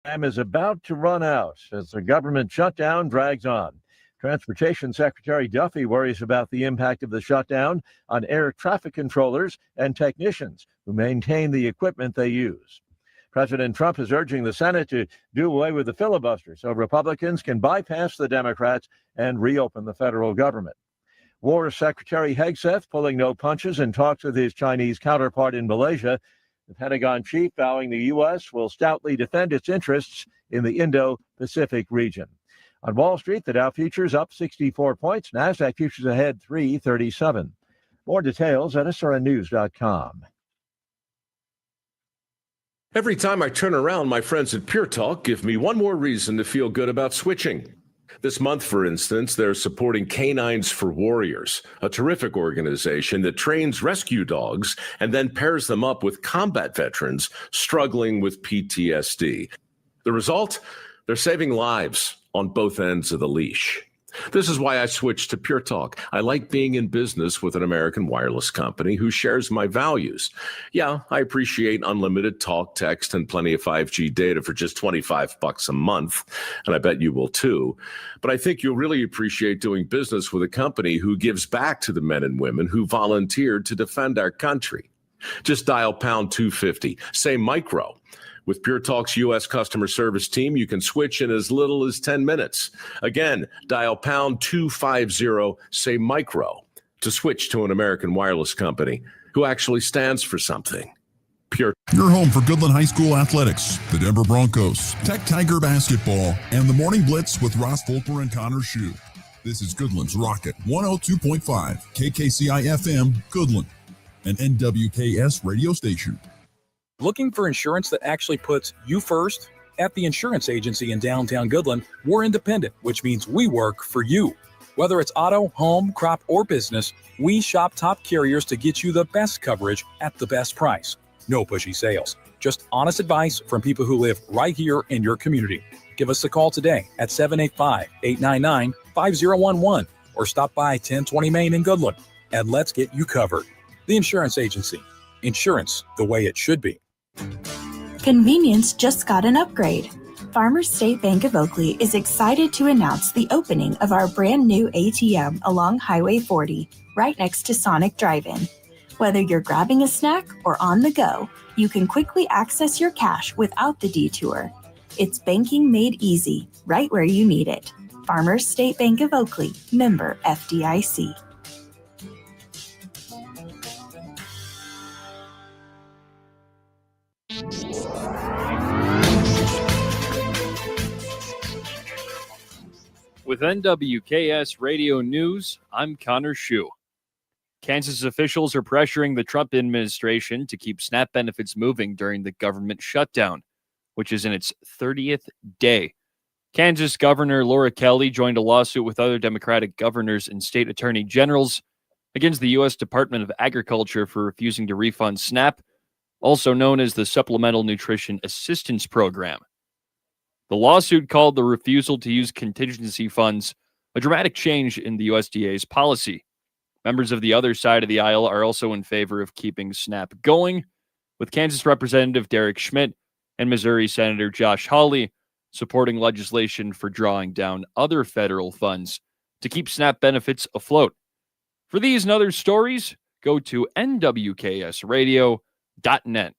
Time is about to run out as the government shutdown drags on. Transportation Secretary Duffy worries about the impact of the shutdown on air traffic controllers and technicians who maintain the equipment they use. President Trump is urging the Senate to do away with the filibuster so Republicans can bypass the Democrats and reopen the federal government. War Secretary Hegseth pulling no punches in talks with his Chinese counterpart in Malaysia. The Pentagon chief vowing the U.S. will stoutly defend its interests in the Indo-Pacific region. On Wall Street, the Dow futures up 64 points. NASDAQ futures ahead 337. More details at srnnews.com. Every time I turn around, my friends at Pure Talk give me one more reason to feel good about switching. This month, for instance, they're supporting Canines for Warriors, a terrific organization that trains rescue dogs and then pairs them up with combat veterans struggling with PTSD. The result? They're saving lives on both ends of the leash. This is why I switched to Pure Talk. I like being in business with an American wireless company who shares my values. Yeah, I appreciate unlimited talk, text, and plenty of 5G data for just $25 a month, and I bet you will too. But I think you'll really appreciate doing business with a company who gives back to the men and women who volunteered to defend our country. Just dial pound 250, say micro. With Pure Talk's U.S. customer service team, you can switch in as little as 10 minutes. Again, dial pound 250, say micro, to switch to an American wireless company who actually stands for something. Pure. Your home for Goodland High School athletics, the Denver Broncos, Tech Tiger basketball, and the Morning Blitz with Ross Volkmer and Connor Schuh. This is Goodland's Rocket 102.5, KKCI FM, Goodland, an NWKS radio station. Looking for insurance that actually puts you first? At the insurance agency in downtown Goodland, we're independent, which means we work for you. Whether it's auto, home, crop, or business, we shop top carriers to get you the best coverage at the best price. No pushy sales, just honest advice from people who live right here in your community. Give us a call today at 785-899-5011 or stop by 1020 Main in Goodland and let's get you covered. The insurance agency. Insurance the way it should be. Convenience just got an upgrade. Farmers State Bank of Oakley is excited to announce the opening of our brand new ATM along Highway 40, right next to Sonic Drive-In. Whether you're grabbing a snack or on the go, you can quickly access your cash without the detour. It's banking made easy, right where you need it. Farmers State Bank of Oakley, member FDIC. With NWKS Radio News, I'm Connor Schuh. Kansas officials are pressuring the Trump administration to keep SNAP benefits moving during the government shutdown, which is in its 30th day. Kansas Governor Laura Kelly joined a lawsuit with other Democratic governors and state attorney generals against the U.S. Department of Agriculture for refusing to refund SNAP, also known as the Supplemental Nutrition Assistance Program. The lawsuit called the refusal to use contingency funds a dramatic change in the USDA's policy. Members of the other side of the aisle are also in favor of keeping SNAP going, with Kansas Representative Derek Schmidt and Missouri Senator Josh Hawley supporting legislation for drawing down other federal funds to keep SNAP benefits afloat. For these and other stories, go to nwksradio.net.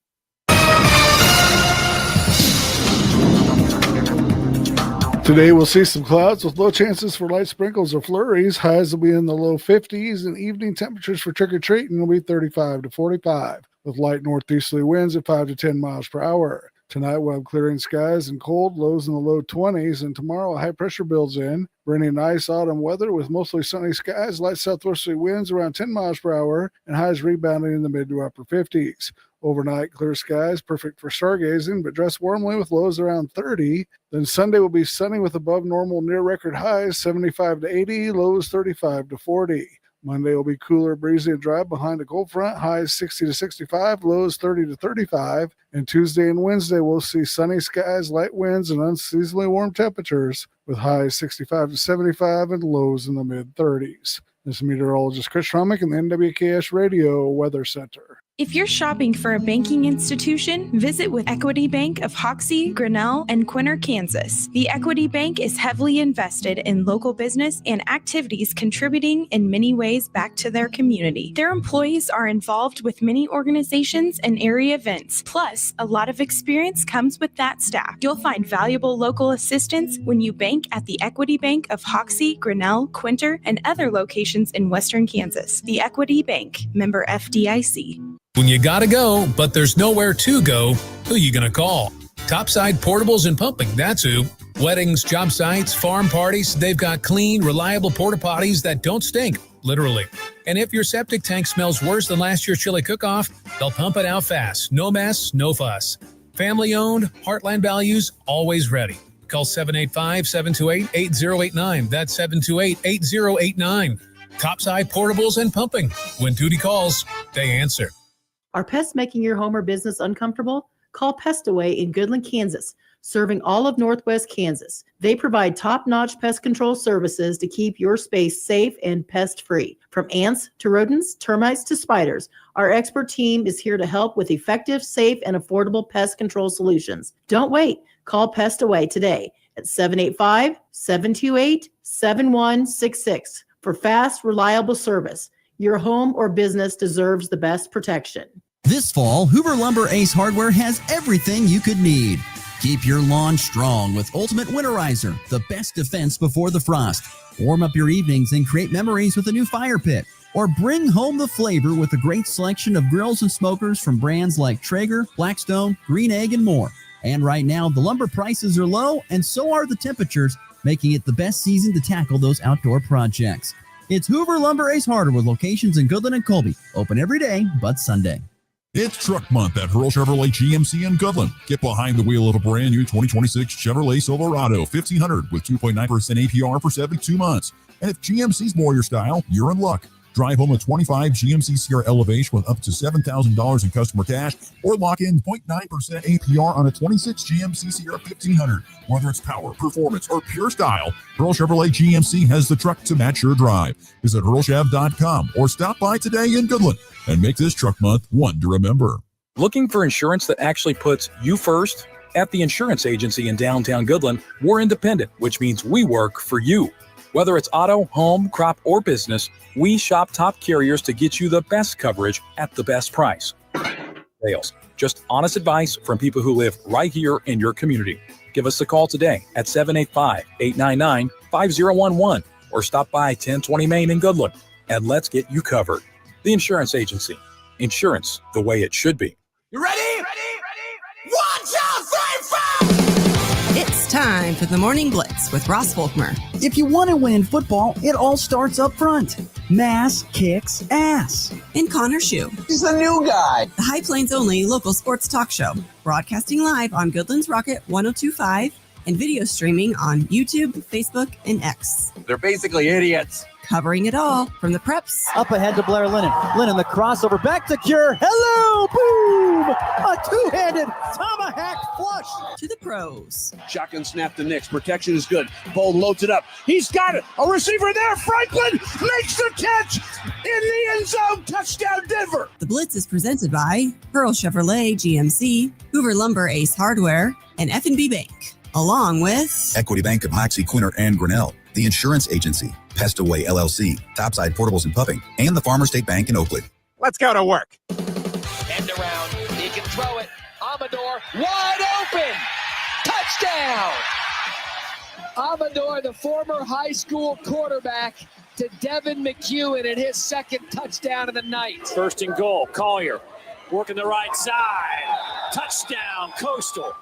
Today we'll see some clouds with low chances for light sprinkles or flurries. Highs will be in the low 50s, and evening temperatures for trick-or-treating will be 35 to 45, with light northeasterly winds at 5 to 10 miles per hour. Tonight we'll have clearing skies and cold, lows in the low 20s, and tomorrow high pressure builds in, bringing nice autumn weather with mostly sunny skies, light southwesterly winds around 10 miles per hour, and highs rebounding in the mid to upper 50s. Overnight, clear skies, perfect for stargazing, but dress warmly with lows around 30. Then Sunday will be sunny with above normal near record highs, 75 to 80, lows 35 to 40. Monday will be cooler, breezy, and dry behind a cold front, highs 60 to 65, lows 30 to 35. And Tuesday and Wednesday we'll see sunny skies, light winds, and unseasonably warm temperatures with highs 65 to 75 and lows in the mid-30s. This is meteorologist Chris Schromick in the NWKS Radio Weather Center. If you're shopping for a banking institution, visit with Equity Bank of Hoxie, Grinnell, and Quinter, Kansas. The Equity Bank is heavily invested in local business and activities contributing in many ways back to their community. Their employees are involved with many organizations and area events. Plus, a lot of experience comes with that staff. You'll find valuable local assistance when you bank at the Equity Bank of Hoxie, Grinnell, Quinter, and other locations in Western Kansas. The Equity Bank, member FDIC. When you gotta go, but there's nowhere to go, who you gonna call? Topside Portables and Pumping, that's who. Weddings, job sites, farm parties, they've got clean, reliable porta potties that don't stink, literally. And if your septic tank smells worse than last year's chili cook-off, they'll pump it out fast. No mess, no fuss. Family owned, Heartland values, always ready. Call 785-728-8089. That's 728-8089. Topside Portables and Pumping. When duty calls, they answer. Are pests making your home or business uncomfortable? Call Pestaway in Goodland, Kansas, serving all of Northwest Kansas. They provide top-notch pest control services to keep your space safe and pest-free. From ants to rodents, termites to spiders, our expert team is here to help with effective, safe, and affordable pest control solutions. Don't wait. Call Pestaway today at 785-728-7166 for fast, reliable service. Your home or business deserves the best protection. This fall, Hoover Lumber Ace Hardware has everything you could need. Keep your lawn strong with Ultimate Winterizer, the best defense before the frost. Warm up your evenings and create memories with a new fire pit. Or bring home the flavor with a great selection of grills and smokers from brands like Traeger, Blackstone, Green Egg, and more. And right now, the lumber prices are low, and so are the temperatures, making it the best season to tackle those outdoor projects. It's Hoover Lumber Ace Hardware with locations in Goodland and Colby. Open every day but Sunday. It's Truck Month at Hurl Chevrolet GMC in Goodland. Get behind the wheel of a brand new 2026 Chevrolet Silverado 1500 with 2.9% APR for 72 months. And if GMC's more your style, you're in luck. Drive home a 25 GMC Sierra Elevation with up to $7,000 in customer cash, or lock in 0.9% APR on a 26 GMC Sierra 1500. Whether it's power, performance, or pure style, Hurl Chevrolet GMC has the truck to match your drive. Visit hurlchev.com or stop by today in Goodland and make this Truck Month one to remember. Looking for insurance that actually puts you first? At the insurance agency in downtown Goodland, we're independent, which means we work for you. Whether it's auto, home, crop, or business, we shop top carriers to get you the best coverage at the best price. Sales. Just honest advice from people who live right here in your community. Give us a call today at 785-899-5011 or stop by 1020 Main in Goodland and let's get you covered. The Insurance Agency. Insurance the way it should be. You ready? Ready? 1, 2, 3, 4! It's time for the Morning Blitz with Ross Volkmer. If you want to win in football, it all starts up front. Mass kicks ass. And Connor Schuh. He's the new guy. The High Plains only local sports talk show. Broadcasting live on Goodland's Rocket 102.5 and video streaming on YouTube, Facebook, and X. They're basically idiots. Covering it all from the preps. Up ahead to Blair Lennon. Lennon, the crossover, back to Cure. Hello, boom! A two-handed tomahawk flush. To the pros. Shotgun snap to Nix. Protection is good. Bold loads it up. He's got it. A receiver there. Franklin makes the catch in the end zone. Touchdown, Denver. The Blitz is presented by Pearl Chevrolet GMC, Hoover Lumber Ace Hardware, and F&B Bank. Along with Equity Bank of Hoxie, Quinter, and Grinnell, the Insurance Agency, Pestaway LLC, Topside Portables and Pumping, and the Farmer State Bank in Oakland. Let's go to work. End around. He can throw it. Amador wide open. Touchdown. Amador, the former high school quarterback, to Devin McEwen in his second touchdown of the night. First and goal. Collier working the right side. Touchdown, Coastal.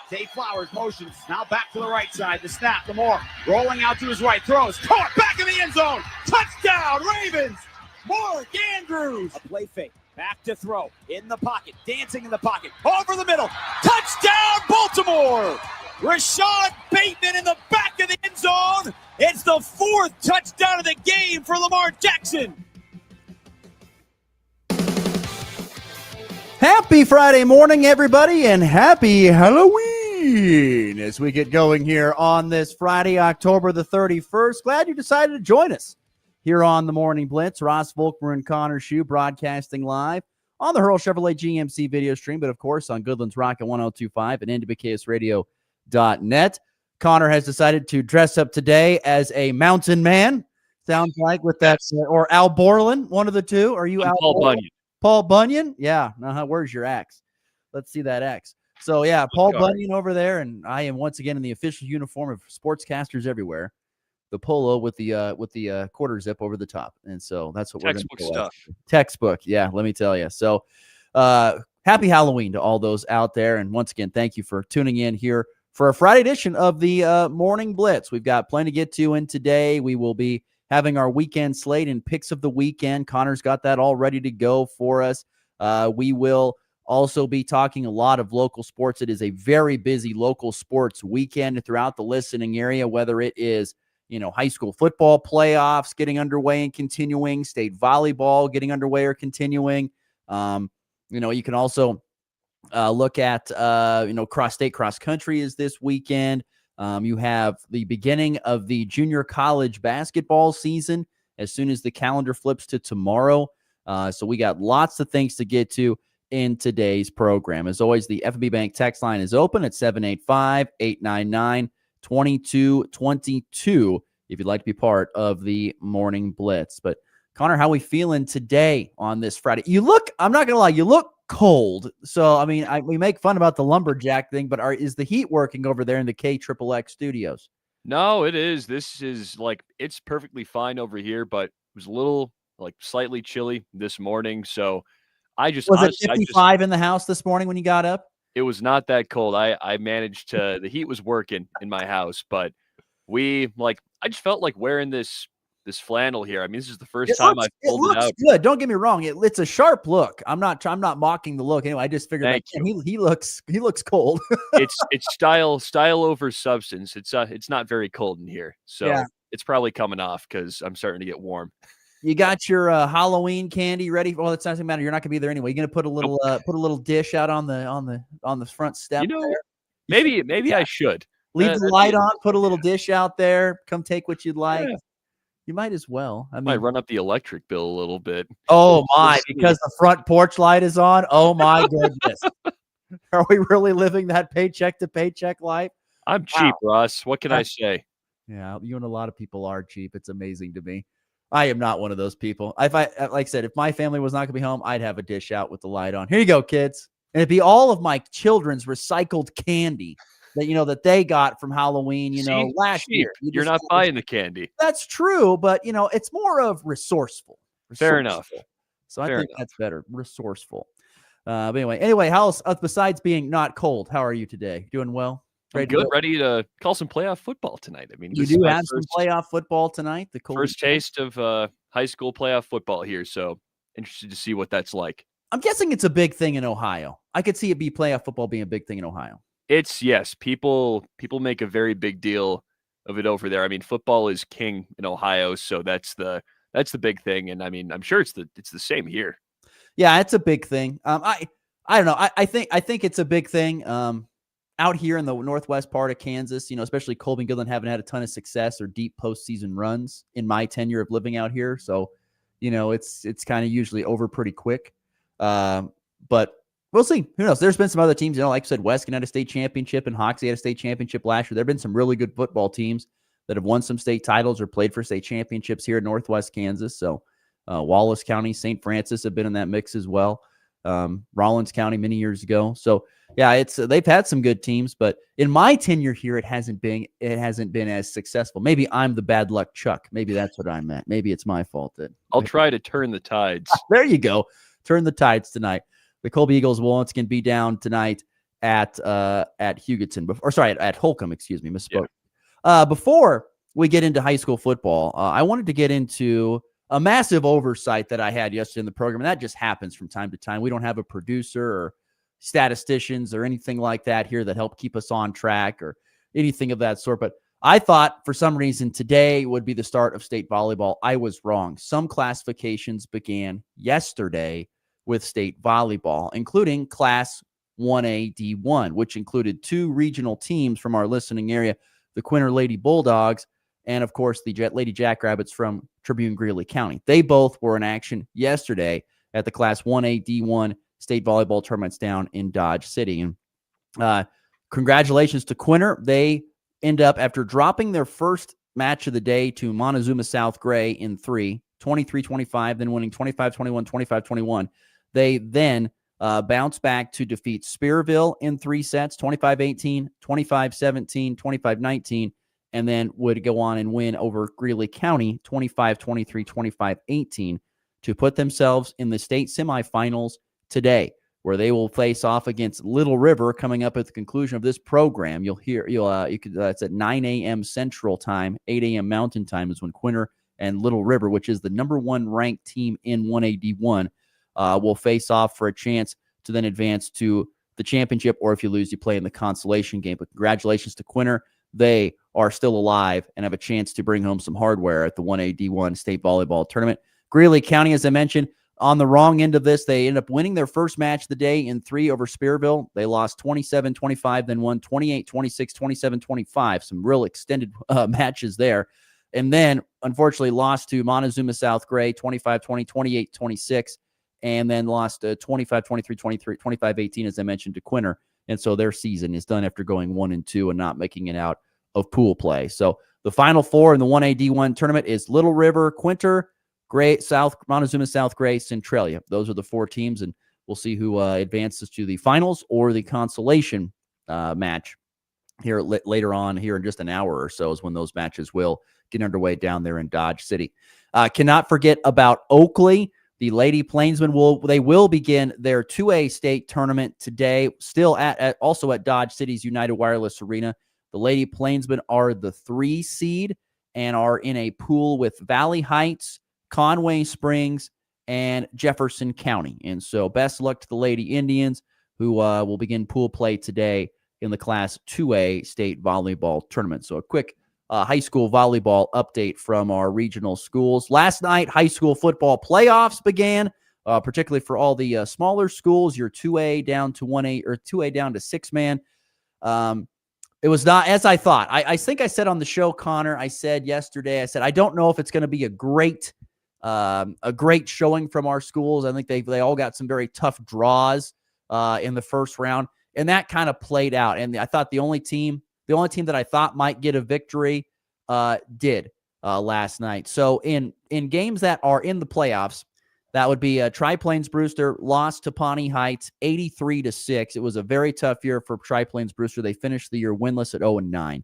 Dave Flowers motions, now back to the right side. The snap, Lamore rolling out to his right, throws, caught back in the end zone. Touchdown, Ravens. Mark Andrews. A play fake, back to throw, in the pocket, dancing in the pocket, over the middle. Touchdown, Baltimore. Rashad Bateman in the back of the end zone. It's the fourth touchdown of the game for Lamar Jackson. Happy Friday morning, everybody, and happy Halloween as we get going here on this Friday, October the 31st. Glad you decided to join us here on the Morning Blitz. Ross Volkmer and Connor Schuh broadcasting live on the Hurl Chevrolet GMC video stream, but of course on Goodland's Rocket 1025 and NWKSradio.net. Connor has decided to dress up today as a mountain man. Sounds like with that, or Al Borland, one of the two. Are you Al Paul Borland? Bunyan? Paul Bunyan? Yeah. Where's your axe? Let's see that axe. So, yeah, Paul Bunyan over there, and I am once again in the official uniform of sportscasters everywhere. The polo with the quarter zip over the top. And so that's what Textbook we're going to stuff. Textbook. Yeah, let me tell you. So, happy Halloween to all those out there. And once again, thank you for tuning in here for a Friday edition of the Morning Blitz. We've got plenty to get to in today. We will be having our weekend slate and picks of the weekend. Connor's got that all ready to go for us. We will also be talking a lot of local sports. It is a very busy local sports weekend throughout the listening area, whether it is, high school football playoffs getting underway and continuing, state volleyball getting underway or continuing. You can also look at, cross-state cross-country is this weekend. You have the beginning of the junior college basketball season as soon as the calendar flips to tomorrow. So we got lots of things to get to in today's program. As always, the FNB Bank text line is open at 785-899-2222 if you'd like to be part of the Morning Blitz. But Connor, how we feeling today on this Friday? I'm not going to lie, you look cold. So, we make fun about the lumberjack thing, but is the heat working over there in the KXXX studios? No, it is. This is it's perfectly fine over here, but it was a little slightly chilly this morning. So was it 55 in the house this morning when you got up? It was not that cold. I managed to, the heat was working in my house, but I just felt like wearing this flannel here. This is the first time I've pulled it out. It looks good. Don't get me wrong. It's a sharp look. I'm not mocking the look. Anyway, I just figured he looks cold. it's style over substance. It's not very cold in here. So it's probably coming off because I'm starting to get warm. You got your Halloween candy ready? Well, it's not going to matter. You're not going to be there anyway. You're going to put a little dish out on the front step. Maybe I should leave the light on. Put a little dish out there. Come take what you'd like. Yeah. You might as well. Might run up the electric bill a little bit. Oh my! Because the front porch light is on. Oh my goodness! Are we really living that paycheck to paycheck life? I'm cheap, Ross. What can I say? Yeah, you and a lot of people are cheap. It's amazing to me. I am not one of those people. Like I said, if my family was not going to be home, I'd have a dish out with the light on. Here you go, kids. And it'd be all of my children's recycled candy that they got from Halloween, last year. You're not buying the candy. That's true, but it's more of resourceful. Fair enough. So I think that's better. Resourceful. But anyway, how's besides being not cold, how are you today? Doing well? Ready to call some playoff football tonight. You do have some playoff football tonight. The first taste of high school playoff football here. So interested to see what that's like. I'm guessing it's a big thing in Ohio. I could see playoff football being a big thing in Ohio. Yes. People make a very big deal of it over there. Football is king in Ohio, so that's the big thing. And I'm sure it's the same here. Yeah, it's a big thing. I don't know. I think it's a big thing. Out here in the northwest part of Kansas, especially Colby and Goodland haven't had a ton of success or deep postseason runs in my tenure of living out here. So, it's kind of usually over pretty quick. But we'll see. Who knows? There's been some other teams, like I said, Weston had a state championship and Hoxie had a state championship last year. There have been some really good football teams that have won some state titles or played for state championships here in northwest Kansas. So Wallace County, St. Francis have been in that mix as well. Rollins County many years ago. So yeah, they've had some good teams, but in my tenure here, it hasn't been as successful. Maybe I'm the bad luck Chuck. Maybe that's what I meant. Maybe it's my fault. I'll try to turn the tides. There you go. Turn the tides tonight. The Colby Eagles will once again be down tonight at Hugoton, at Holcomb. Excuse me, misspoke. Yeah. Before we get into high school football, I wanted to get into a massive oversight that I had yesterday in the program, and that just happens from time to time. We don't have a producer or statisticians or anything like that here that help keep us on track or anything of that sort. But I thought for some reason today would be the start of state volleyball. I was wrong. Some classifications began yesterday with state volleyball, including Class 1A D1, which included 2 regional teams from our listening area, the Quinter Lady Bulldogs and, of course, the Lady Jackrabbits from Tribune Greeley County. They both were in action yesterday at the Class 1A D1 state volleyball tournaments down in Dodge City. And congratulations to Quinter. They end up, after dropping their first match of the day to Montezuma South Gray in 3, 23-25, then winning 25-21, 25-21. They then bounce back to defeat Spearville in 3 sets, 25-18, 25-17, 25-19, and then would go on and win over Greeley County 25-23, 25-18 to put themselves in the state semifinals today, where they will face off against Little River coming up at the conclusion of this program. It's at 9 a.m. Central Time, 8 a.m. Mountain Time is when Quinter and Little River, which is the number 1 ranked team in 1AD1, will face off for a chance to then advance to the championship, or if you lose, you play in the consolation game. But congratulations to Quinter. They are still alive and have a chance to bring home some hardware at the 1AD1 state volleyball tournament. Greeley County, as I mentioned, on the wrong end of this, they end up winning their first match of the day in 3 over Spearville. They lost 27-25, then won 28-26, 27-25. Some real extended matches there. And then, unfortunately, lost to Montezuma South Gray, 25-20, 28-26, and then lost 25-23, 23, 25-18, as I mentioned, to Quinter. And so their season is done after going 1-2 and not making it out of pool play. So the Final Four in the 1AD1 tournament is Little River, Quinter, Montezuma South Gray, Centralia. Those are the 4 teams, and we'll see who advances to the finals or the consolation match here later on here in just an hour or so is when those matches will get underway down there in Dodge City. Cannot forget about Oakley. The Lady Plainsmen will begin their 2A state tournament today, still also at Dodge City's United Wireless Arena. The Lady Plainsmen are the 3 seed and are in a pool with Valley Heights, Conway Springs, and Jefferson County. And so best luck to the Lady Indians, who will begin pool play today in the Class 2A state volleyball tournament. So a quick high school volleyball update from our regional schools. Last night, high school football playoffs began, particularly for all the smaller schools, your 2A down to 1A or 2A down to 6-man. It was not as I thought. I think I said on the show, Connor, I said yesterday, I don't know if it's going to be a great showing from our schools. I think they all got some very tough draws in the first round, and that kind of played out. And I thought the only team that I thought might get a victory did last night. So in games that are in the playoffs, that would be Tri-Plains Brewster lost to Pawnee Heights 83-6. It was a very tough year for Tri-Plains Brewster. They finished the year winless at 0-9.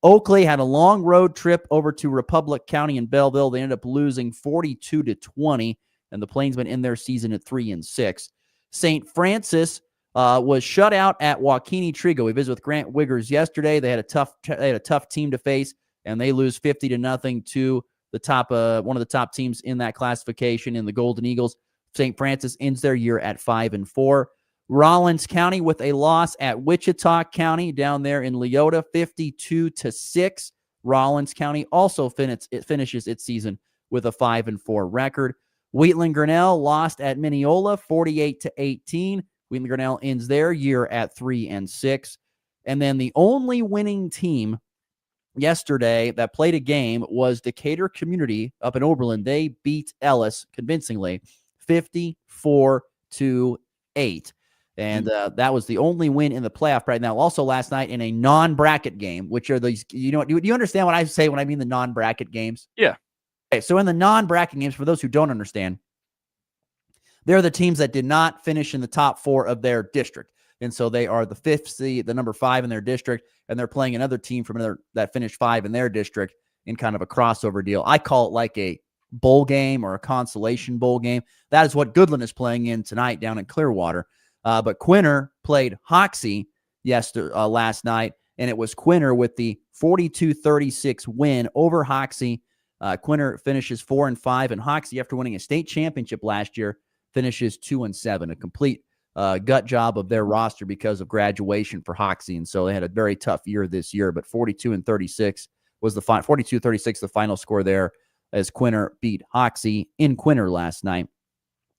Oakley had a long road trip over to Republic County in Belleville. They ended up losing 42-20, and the Plainsmen end their season at 3-6. St. Francis was shut out at Waukene Trigo. We visited with Grant Wiggers yesterday. They had a tough team to face, and they lose 50-0 to the top one of the top teams in that classification in the Golden Eagles. St. Francis ends their year at 5-4. Rollins County with a loss at Wichita County down there in Leota, 52-6. Rollins County also finishes its season with a 5-4 record. Wheatland Grinnell lost at Mineola, 48-18. Wheatland Grinnell ends their year at 3-6. And then the only winning team yesterday that played a game was Decatur Community up in Oberlin. They beat Ellis convincingly, 54-8. And that was the only win in the playoff right now. Also last night in a non-bracket game, which are these, do you understand what I say when I mean the non-bracket games? Yeah. Okay, so in the non-bracket games, for those who don't understand, they're the teams that did not finish in the top 4 of their district. And so they are the 5th seed, the number 5 in their district, and they're playing another team from another that finished 5 in their district in kind of a crossover deal. I call it like a bowl game or a consolation bowl game. That is what Goodland is playing in tonight down in Clearwater. But Quinter played Hoxie last night, and it was Quinter with the 42-36 win over Hoxie. Quinter finishes 4-5, and Hoxie, after winning a state championship last year, finishes 2-7. A complete gut job of their roster because of graduation for Hoxie, and so they had a very tough year this year. But 42-36 was the 42-36 the final score there as Quinter beat Hoxie in Quinter last night.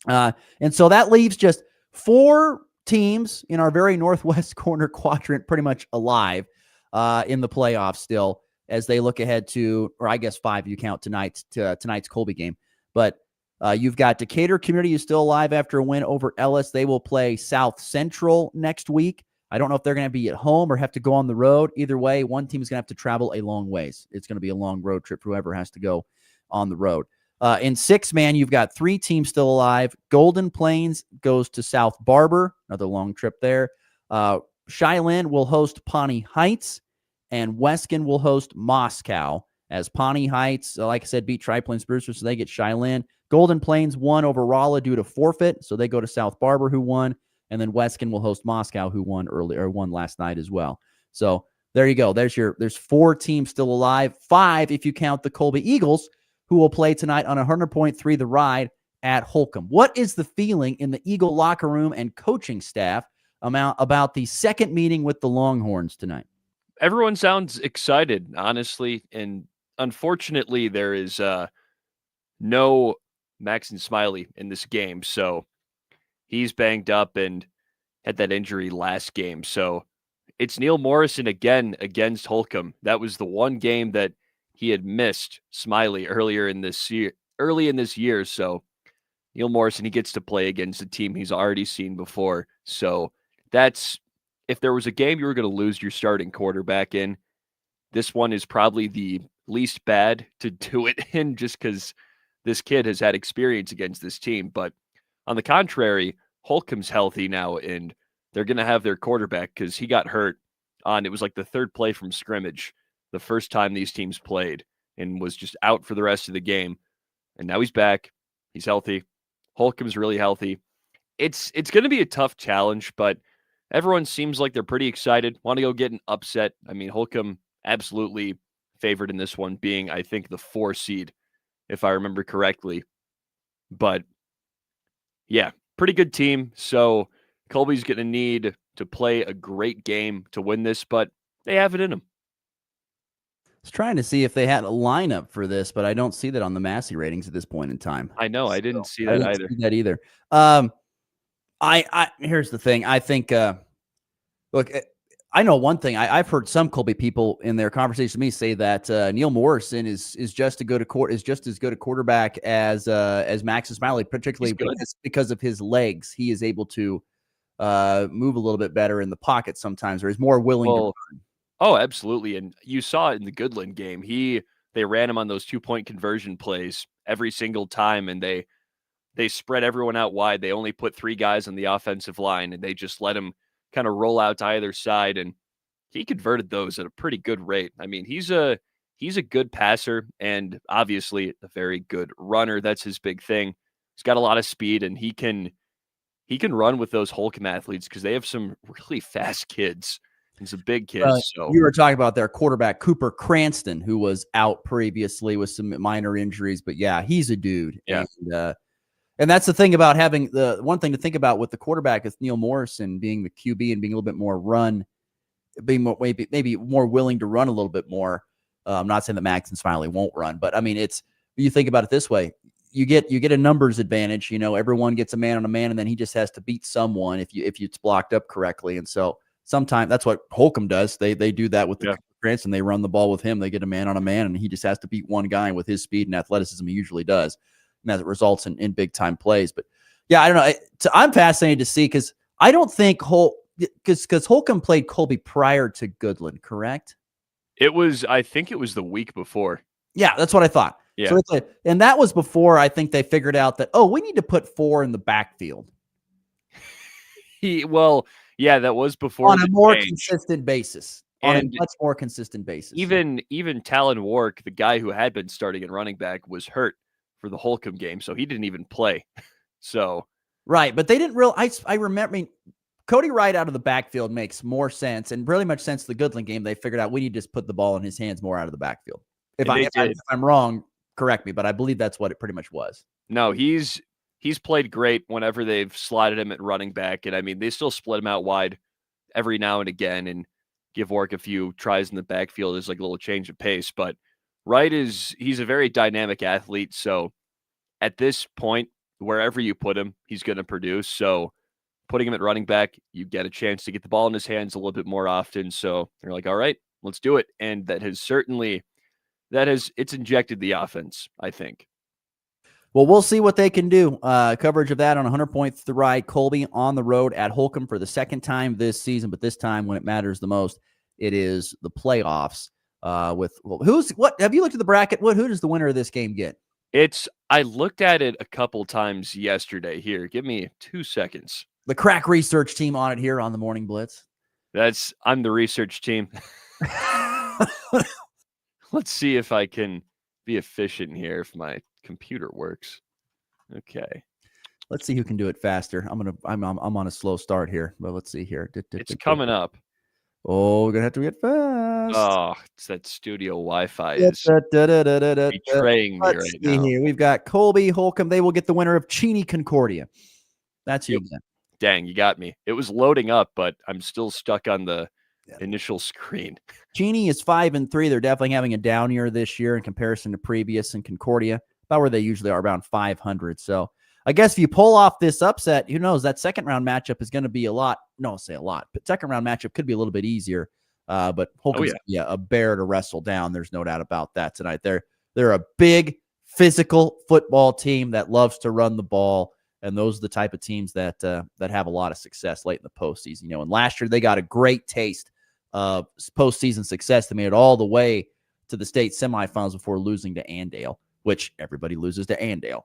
And so that leaves just 4 teams in our very northwest corner quadrant pretty much alive in the playoffs still. as they look ahead to, or I guess 5 you count tonight's Colby game. But you've got Decatur Community is still alive after a win over Ellis. They will play South Central next week. I don't know if they're going to be at home or have to go on the road. Either way, one team is going to have to travel a long ways. It's going to be a long road trip for whoever has to go on the road. In 6-man, you've got 3 teams still alive. Golden Plains goes to South Barber, another long trip there. Cheyenne will host Pawnee Heights, and Weskin will host Moscow. As Pawnee Heights, like I said, beat Tri-Plains Brewster, so they get Cheyenne. Golden Plains won over Rolla due to forfeit, so they go to South Barber, who won. And then Weskin will host Moscow, who won last night as well. So there you go. There's 4 teams still alive. 5 if you count the Colby Eagles, who will play tonight on 100.3 The Ride at Holcomb. What is the feeling in the Eagle locker room and coaching staff about the second meeting with the Longhorns tonight? Everyone sounds excited, honestly. And unfortunately, there is no Maxon Smiley in this game. So he's banged up and had that injury last game. So it's Neil Morrison again against Holcomb. That was the one game that he had missed Smiley early in this year. So Neil Morrison, he gets to play against a team he's already seen before. So that's, if there was a game you were going to lose your starting quarterback in, this one is probably the least bad to do it in, just because this kid has had experience against this team. But on the contrary, Holcomb's healthy now, and they're going to have their quarterback because he got hurt on, it was like the 3rd play from scrimmage, the first time these teams played, and was just out for the rest of the game. And now he's back. He's healthy. Holcomb's really healthy. It's going to be a tough challenge, but everyone seems like they're pretty excited, want to go get an upset. I mean, Holcomb absolutely favored in this one, being, I think, the 4 seed, if I remember correctly. But yeah, pretty good team. So Colby's going to need to play a great game to win this, but they have it in them. I was trying to see if they had a lineup for this, but I don't see that on the Massey ratings at this point in time. I know. I didn't see that either. Here's the thing. I think, look, I know one thing. I've heard some Colby people in their conversation with me say that Neil Morrison is just as good a quarterback as Maxon Smiley, particularly because of his legs. He is able to move a little bit better in the pocket sometimes, or is more willing to run. Oh, absolutely. And you saw it in the Goodland game. They ran him on those 2-point conversion plays every single time, and they spread everyone out wide. They only put 3 guys on the offensive line, and they just let him kind of roll out to either side, and he converted those at a pretty good rate. I mean, he's a good passer and obviously a very good runner. That's his big thing. He's got a lot of speed, and he can run with those Holcomb athletes because they have some really fast kids. And some big kids. So you were talking about their quarterback, Cooper Cranston, who was out previously with some minor injuries. But yeah, he's a dude. Yeah. And that's the thing about having the one thing to think about with the quarterback is Neil Morrison being the QB and being a little bit more being more, maybe more willing to run a little bit more. I'm not saying that Maxon Smiley won't run, but I mean, you think about it this way. You get a numbers advantage. Everyone gets a man on a man, and then he just has to beat someone if it's blocked up correctly. And so sometimes that's what Holcomb does. They do that with the Cranston. They run the ball with him. They get a man on a man, and he just has to beat one guy with his speed and athleticism. He usually does, and that results in big time plays. But yeah, I don't know. I'm fascinated to see because I don't think because Holcomb played Colby prior to Goodland, correct? I think it was the week before. Yeah, that's what I thought. Yeah. So and that was before I think they figured out that, we need to put 4 in the backfield. Yeah, that was before on a more consistent basis. On a much more consistent basis. Even Talon Wark, the guy who had been starting at running back, was hurt for the Holcomb game, so he didn't even play. So right, but they didn't really. I remember. I mean, Cody Wright out of the backfield makes more sense, and really much sense. The Goodland game, they figured out we need to just put the ball in his hands more out of the backfield. If I'm wrong, correct me, but I believe that's what it pretty much was. No, he's played great whenever they've slotted him at running back, and I mean they still split him out wide every now and again and give Wark a few tries in the backfield as like a little change of pace. But Wright he's a very dynamic athlete, so at this point, wherever you put him, he's going to produce. So putting him at running back, you get a chance to get the ball in his hands a little bit more often. So they're like, all right, let's do it. And it's injected the offense, I think. Well, we'll see what they can do. Coverage of that on 100.3 Colby on the road at Holcomb for the second time this season, but this time when it matters the most, it is the playoffs. Have you looked at the bracket? Who does the winner of this game get? I looked at it a couple times yesterday. Here, give me 2 seconds. The crack research team on it here on the Morning Blitz. I'm the research team. Let's see if I can be efficient here, if my computer works. Okay. Let's see who can do it faster. I'm on a slow start here, but let's see here. It's coming up. Oh, we're gonna have to get fast. Oh, it's that studio Wi-Fi is betraying me right now. Here. We've got Colby, Holcomb. They will get the winner of Cheney Concordia. That's who you get. Dang, you got me. It was loading up, but I'm still stuck on the initial screen. Cheney is 5-3. They're definitely having a down year this year in comparison to previous, and Concordia about where they usually are, around 500. So I guess if you pull off this upset, who knows, that second round matchup is going to be but second round matchup could be a little bit easier. But Holcomb's a bear to wrestle down. There's no doubt about that tonight. They're a big physical football team that loves to run the ball. And those are the type of teams that have a lot of success late in the postseason. And last year they got a great taste of postseason success. They made it all the way to the state semifinals before losing to Andale, which everybody loses to Andale.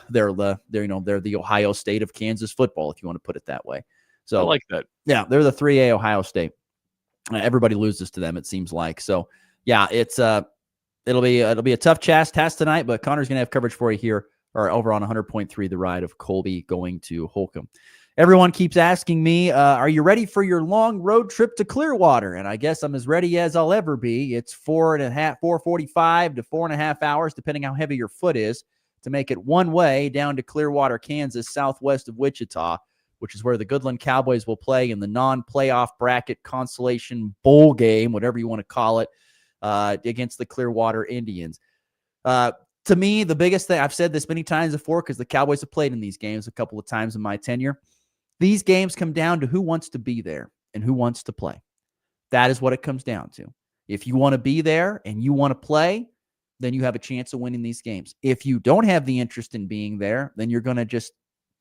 They're the Ohio State of Kansas football, if you want to put it that way. So I like that. Yeah, they're the 3A Ohio State. Everybody loses to them, it seems like. So yeah, it'll be a tough task tonight, but Connor's gonna have coverage for you here or over on 100.3 The Ride of Colby going to Holcomb. Everyone keeps asking me, are you ready for your long road trip to Clearwater? And I guess I'm as ready as I'll ever be. It's 4:45 to 4.5 hours, depending how heavy your foot is, to make it one way down to Clearwater, Kansas, southwest of Wichita, which is where the Goodland Cowboys will play in the non-playoff bracket consolation bowl game, whatever you want to call it, against the Clearwater Indians. To me, the biggest thing, I've said this many times before because the Cowboys have played in these games a couple of times in my tenure. These games come down to who wants to be there and who wants to play. That is what it comes down to. If you want to be there and you want to play, then you have a chance of winning these games. If you don't have the interest in being there, then you're going to just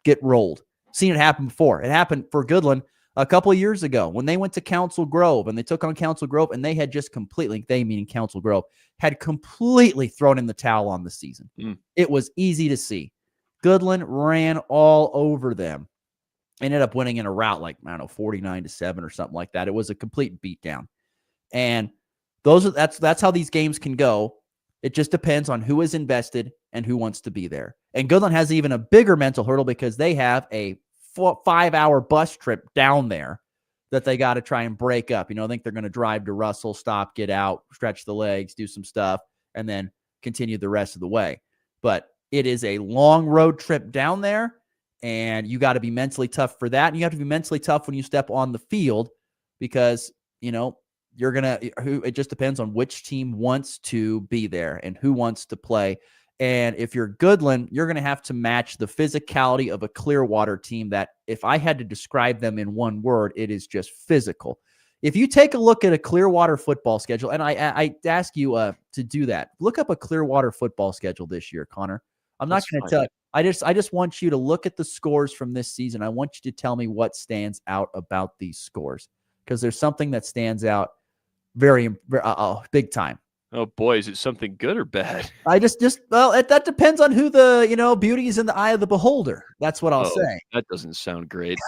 get rolled. Seen it happen before. It happened for Goodland a couple of years ago when they went to Council Grove and they took on Council Grove, and they had just completely, they meaning Council Grove, had completely thrown in the towel on the season. It was easy to see. Goodland ran all over them. Ended up winning in a rout like, 49-7 or something like that. It was a complete beatdown. And that's how these games can go. It just depends on who is invested and who wants to be there. And Goodland has even a bigger mental hurdle because they have a 5-hour bus trip down there that they got to try and break up. I think they're going to drive to Russell, stop, get out, stretch the legs, do some stuff, and then continue the rest of the way. But it is a long road trip down there, and you got to be mentally tough for that. And you have to be mentally tough when you step on the field because, it just depends on which team wants to be there and who wants to play. And if you're Goodland, you're going to have to match the physicality of a Clearwater team that, if I had to describe them in one word, it is just physical. If you take a look at a Clearwater football schedule, and I ask you to do that, look up a Clearwater football schedule this year, Connor. I'm not going to tell you. I just want you to look at the scores from this season. I want you to tell me what stands out about these scores, because there's something that stands out very big time. Oh boy, is it something good or bad? That depends on who the, beauty is in the eye of the beholder. That's what I'll say. That doesn't sound great.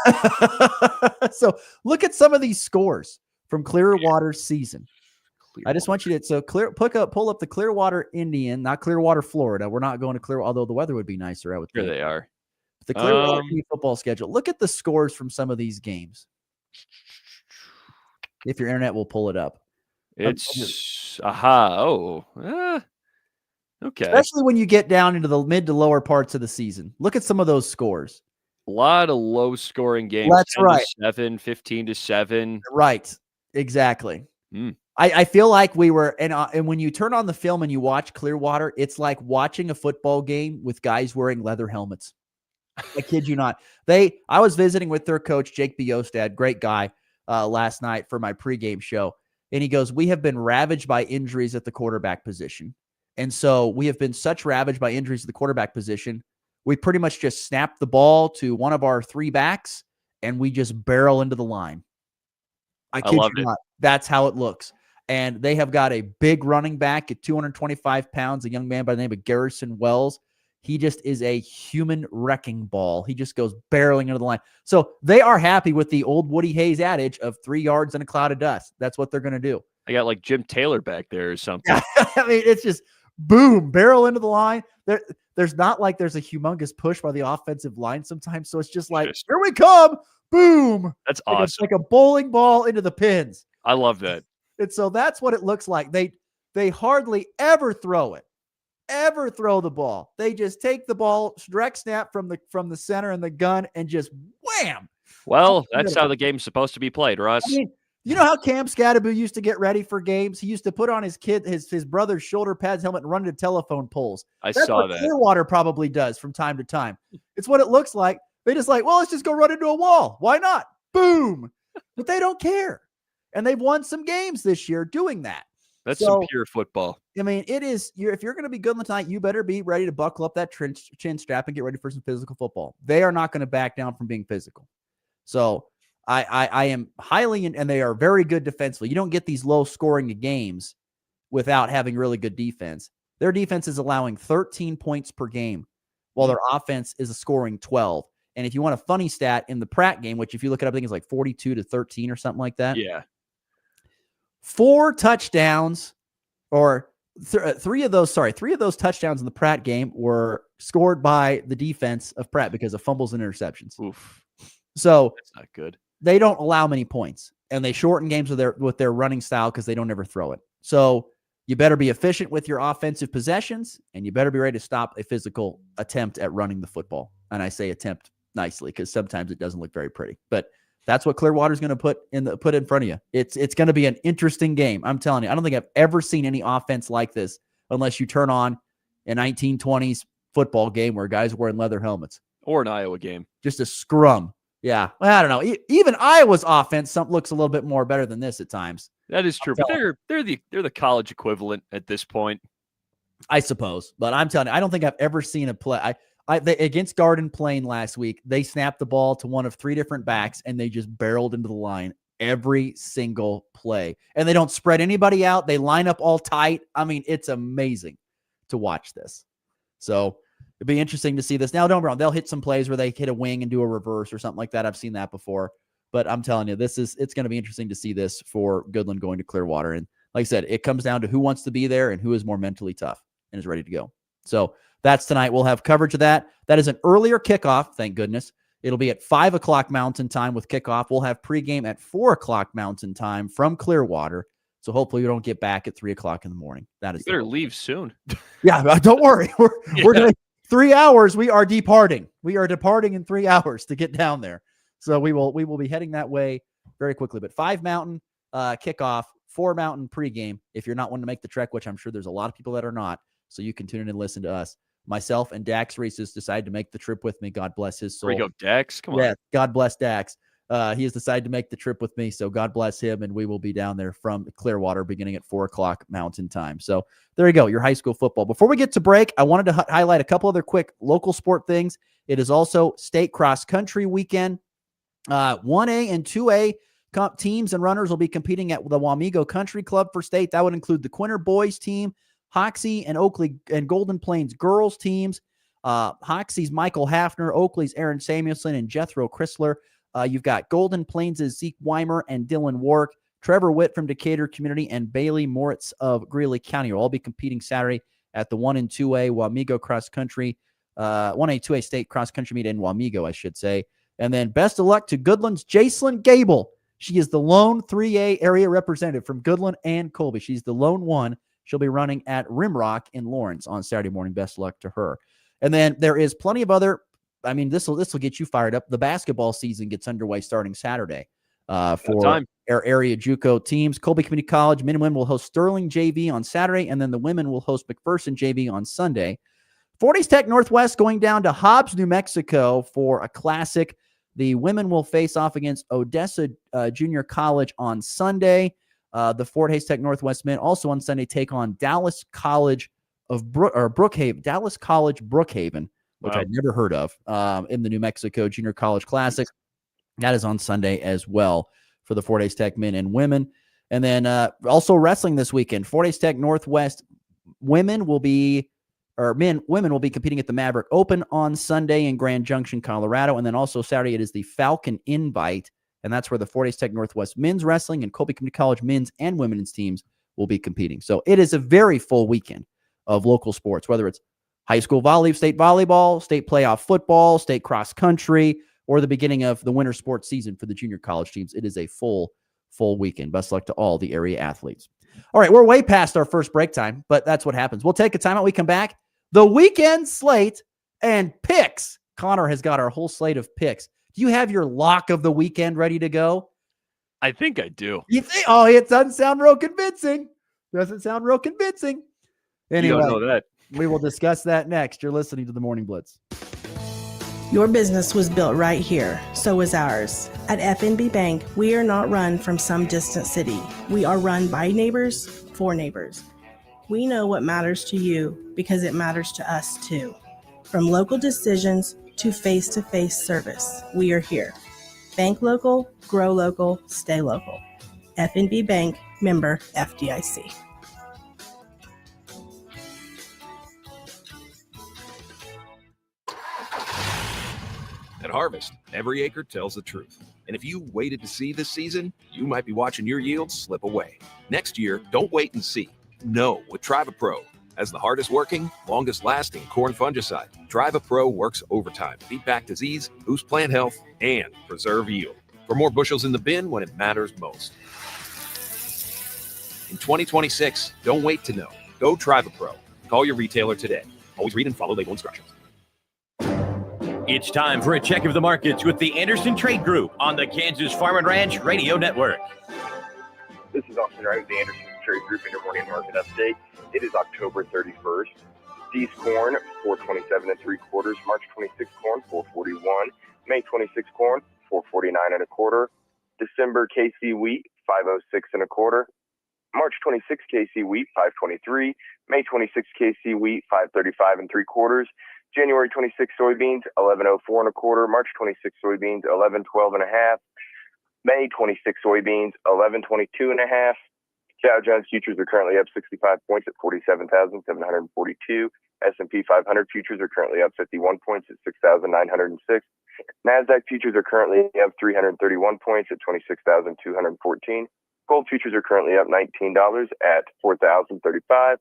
So look at some of these scores from Clearwater's season. I just want you to pull up the Clearwater Indian, not Clearwater, Florida. We're not going to Clearwater, although the weather would be nicer. I would think. Here they are. The Clearwater Indian football schedule. Look at the scores from some of these games. If your internet will pull it up. It's okay. Especially when you get down into the mid to lower parts of the season. Look at some of those scores. A lot of low scoring games. That's right. 7, 15-7. Right. Exactly. I feel like we were, and when you turn on the film and you watch Clearwater, it's like watching a football game with guys wearing leather helmets. I kid you not. I was visiting with their coach, Jake Biostad, great guy, last night for my pregame show. And he goes, we have been ravaged by injuries at the quarterback position. And so we have been such ravaged by injuries at the quarterback position. We pretty much just snap the ball to one of our 3 backs and we just barrel into the line. I kid you not. That's how it looks. And they have got a big running back at 225 pounds, a young man by the name of Garrison Wells. He just is a human wrecking ball. He just goes barreling into the line. So they are happy with the old Woody Hayes adage of 3 yards in a cloud of dust. That's what they're going to do. I got like Jim Taylor back there or something. I mean, it's just boom, barrel into the line. There's not like there's a humongous push by the offensive line sometimes. So it's just like, here we come, boom. That's like awesome. Like a bowling ball into the pins. I love that. And so that's what it looks like. They hardly ever throw it. Ever throw the ball. They just take the ball, direct snap from the center and the gun, and just wham. Well, that's how the game's supposed to be played, Russ. I mean, you know how Cam Scadaboo used to get ready for games? He used to put on his brother's shoulder pads, helmet, and run into telephone poles. That's saw what that. Clearwater probably does from time to time. It's what it looks like. They just like, well, let's just go run into a wall. Why not? Boom. But they don't care. And they've won some games this year doing that. That's some pure football. I mean, it is. If you're going to be good tonight, you better be ready to buckle up that chin strap and get ready for some physical football. They are not going to back down from being physical. So I am highly, and they are very good defensively. You don't get these low scoring games without having really good defense. Their defense is allowing 13 points per game, while their offense is scoring 12. And if you want a funny stat, in the Pratt game, which if you look it up, I think it's like 42-13 or something like that. Yeah. 4 touchdowns, or 3 of those touchdowns in the Pratt game were scored by the defense of Pratt because of fumbles and interceptions. Oof. So that's not good. They don't allow many points, and they shorten games with their running style because they don't ever throw it. So you better be efficient with your offensive possessions, and you better be ready to stop a physical attempt at running the football. And I say attempt nicely because sometimes it doesn't look very pretty, but that's what Clearwater's going to put in front of you. It's going to be an interesting game. I'm telling you, I don't think I've ever seen any offense like this unless you turn on a 1920s football game where guys are wearing leather helmets. Or an Iowa game. Just a scrum. Yeah. Well, I don't know. Even Iowa's offense looks a little bit more better than this at times. That is true, but they're the college equivalent at this point. I suppose. But I'm telling you, I don't think I've ever seen a play. They, against Garden Plain last week, they snapped the ball to one of 3 different backs, and they just barreled into the line every single play. And they don't spread anybody out. They line up all tight. I mean, it's amazing to watch this. So it'd be interesting to see this. Now, don't get me wrong, they'll hit some plays where they hit a wing and do a reverse or something like that. I've seen that before. But I'm telling you, it's going to be interesting to see this for Goodland going to Clearwater. And like I said, it comes down to who wants to be there and who is more mentally tough and is ready to go. So that's tonight. We'll have coverage of that. That is an earlier kickoff, thank goodness. It'll be at 5 o'clock Mountain Time with kickoff. We'll have pregame at 4 o'clock Mountain Time from Clearwater. So hopefully we don't get back at 3 o'clock in the morning. That is you better leave soon. Yeah, don't worry. We're doing 3 hours. We are departing. We are departing in 3 hours to get down there. So we will be heading that way very quickly. But 5 Mountain kickoff, 4 Mountain pregame. If you're not wanting to make the trek, which I'm sure there's a lot of people that are not, so you can tune in and listen to us. Myself and Dax Reeses decided to make the trip with me. God bless his soul. There you go, Dax. Come on. Yeah, God bless Dax. He has decided to make the trip with me, so God bless him, and we will be down there from Clearwater beginning at 4 o'clock Mountain Time. So there you go, your high school football. Before we get to break, I wanted to highlight a couple other quick local sport things. It is also state cross country weekend. 1A and 2A teams and runners will be competing at the Wamego Country Club for state. That would include the Quinter boys team, Hoxie and Oakley and Golden Plains girls teams. Hoxie's Michael Hafner, Oakley's Aaron Samuelson, and Jethro Chrysler. You've got Golden Plains' Zeke Weimer and Dylan Warwick, Trevor Witt from Decatur Community, and Bailey Moritz of Greeley County will all be competing Saturday at the 1 and 2A Wamego Cross Country, 1A, 2A State Cross Country meet in Wamego, I should say. And then best of luck to Goodland's Jacelyn Gable. She is the lone 3A area representative from Goodland and Colby. She's the lone one. She'll be running at Rimrock in Lawrence on Saturday morning. Best luck to her. And then there is plenty of other, I mean, this will get you fired up. The basketball season gets underway starting Saturday for our area JUCO teams. Colby Community College men and women will host Sterling JV on Saturday, and then the women will host McPherson JV on Sunday. Forties Tech Northwest going down to Hobbs, New Mexico for a classic. The women will face off against Odessa Junior College on Sunday. The Fort Hays Tech Northwest men also on Sunday take on Dallas College Brookhaven, which I'd never heard of, in the New Mexico Junior College Classic. That is on Sunday as well for the Fort Hays Tech men and women. And then also wrestling this weekend. Fort Hays Tech Northwest women will be competing at the Maverick Open on Sunday in Grand Junction, Colorado. And then also Saturday, it is the Falcon Invite. And that's where the Fort Hays Tech Northwest men's wrestling and Colby Community College men's and women's teams will be competing. So it is a very full weekend of local sports, whether it's high school state volleyball, state playoff football, state cross country, or the beginning of the winter sports season for the junior college teams. It is a full weekend. Best luck to all the area athletes. All right, we're way past our first break time, but that's what happens. We'll take a timeout. We come back. The weekend slate and picks. Connor has got our whole slate of picks. Do you have your lock of the weekend ready to go? I think I do. You think? Oh, it doesn't sound real convincing. Anyway, you don't know that. We will discuss that next. You're listening to the Morning Blitz. Your business was built right here. So is ours. At FNB Bank, we are not run from some distant city. We are run by neighbors for neighbors. We know what matters to you because it matters to us too. From local decisions to face-to-face service, we are here. Bank local, grow local, stay local. FNB Bank, member FDIC. At Harvest, every acre tells the truth. And if you waited to see this season, you might be watching your yields slip away. Next year, don't wait and see. Know with TrivaPro. As the hardest working, longest lasting corn fungicide, TrivaPro works overtime to beat back disease, boost plant health, and preserve yield. For more bushels in the bin when it matters most. In 2026, don't wait to know. Go TrivaPro. Call your retailer today. Always read and follow label instructions. It's time for a check of the markets with the Anderson Trade Group on the Kansas Farm and Ranch Radio Network. This is Austin Wright with the Anderson Trade Group in your morning market update. It is October 31st. Cease corn, 427 3/4. March 26 corn, 441. May 26 corn, 449 1/4. December KC wheat, 506 1/4. March 26 KC wheat, 523. May 26 KC wheat, 535 3/4. January 26 soybeans, 1104 1/4. March 26 soybeans, 1112 1/2. May 26 soybeans, 1122 1/2. Dow Jones futures are currently up 65 points at 47,742. S&P 500 futures are currently up 51 points at 6,906. NASDAQ futures are currently up 331 points at 26,214. Gold futures are currently up $19 at $4,035.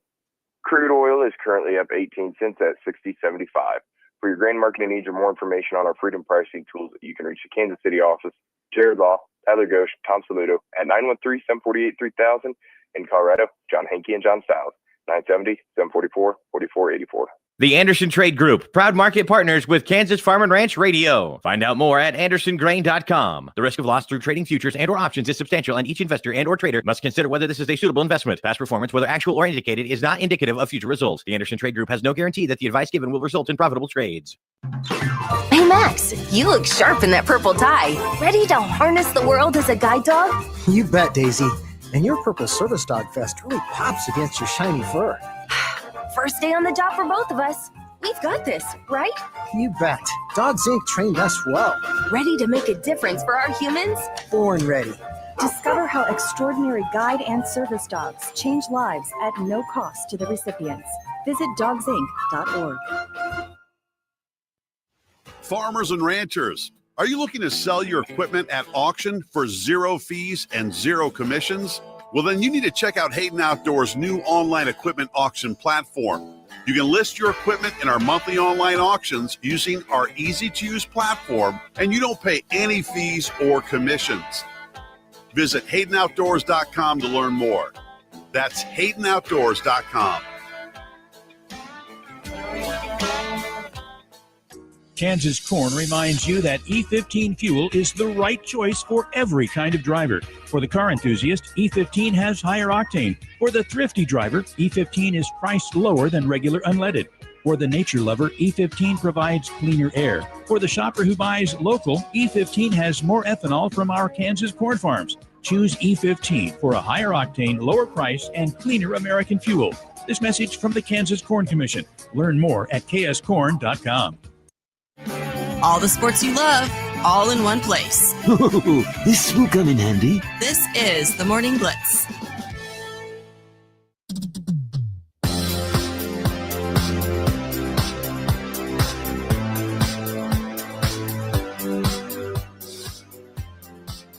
Crude oil is currently up 18 cents at $60.75. For your grain marketing needs or more information on our freedom pricing tools, you can reach the Kansas City office, Jared Law, Tyler Ghosh, Tom Saludo at 913-748-3000. In Colorado, John Hankey and John Stiles, 970-744-4484. The Anderson Trade Group, proud market partners with Kansas Farm and Ranch Radio. Find out more at andersongrain.com. The risk of loss through trading futures and or options is substantial, and each investor and or trader must consider whether this is a suitable investment. Past performance, whether actual or indicated, is not indicative of future results. The Anderson Trade Group has no guarantee that the advice given will result in profitable trades. Hey, Max, you look sharp in that purple tie. Ready to harness the world as a guide dog? You bet, Daisy. And your purple service dog vest really pops against your shiny fur. First day on the job for both of us. We've got this, right? You bet. Dogs Inc. trained us well. Ready to make a difference for our humans? Born ready. Discover how extraordinary guide and service dogs change lives at no cost to the recipients. Visit dogsinc.org. Farmers and ranchers, are you looking to sell your equipment at auction for zero fees and zero commissions? Well, then you need to check out Hayden Outdoors' new online equipment auction platform. You can list your equipment in our monthly online auctions using our easy-to-use platform, and you don't pay any fees or commissions. Visit HaydenOutdoors.com to learn more. That's HaydenOutdoors.com. Kansas Corn reminds you that E15 fuel is the right choice for every kind of driver. For the car enthusiast, E15 has higher octane. For the thrifty driver, E15 is priced lower than regular unleaded. For the nature lover, E15 provides cleaner air. For the shopper who buys local, E15 has more ethanol from our Kansas corn farms. Choose E15 for a higher octane, lower price, and cleaner American fuel. This message from the Kansas Corn Commission. Learn more at kscorn.com. All the sports you love, all in one place. Ooh, this will come in handy. This is the Morning Blitz.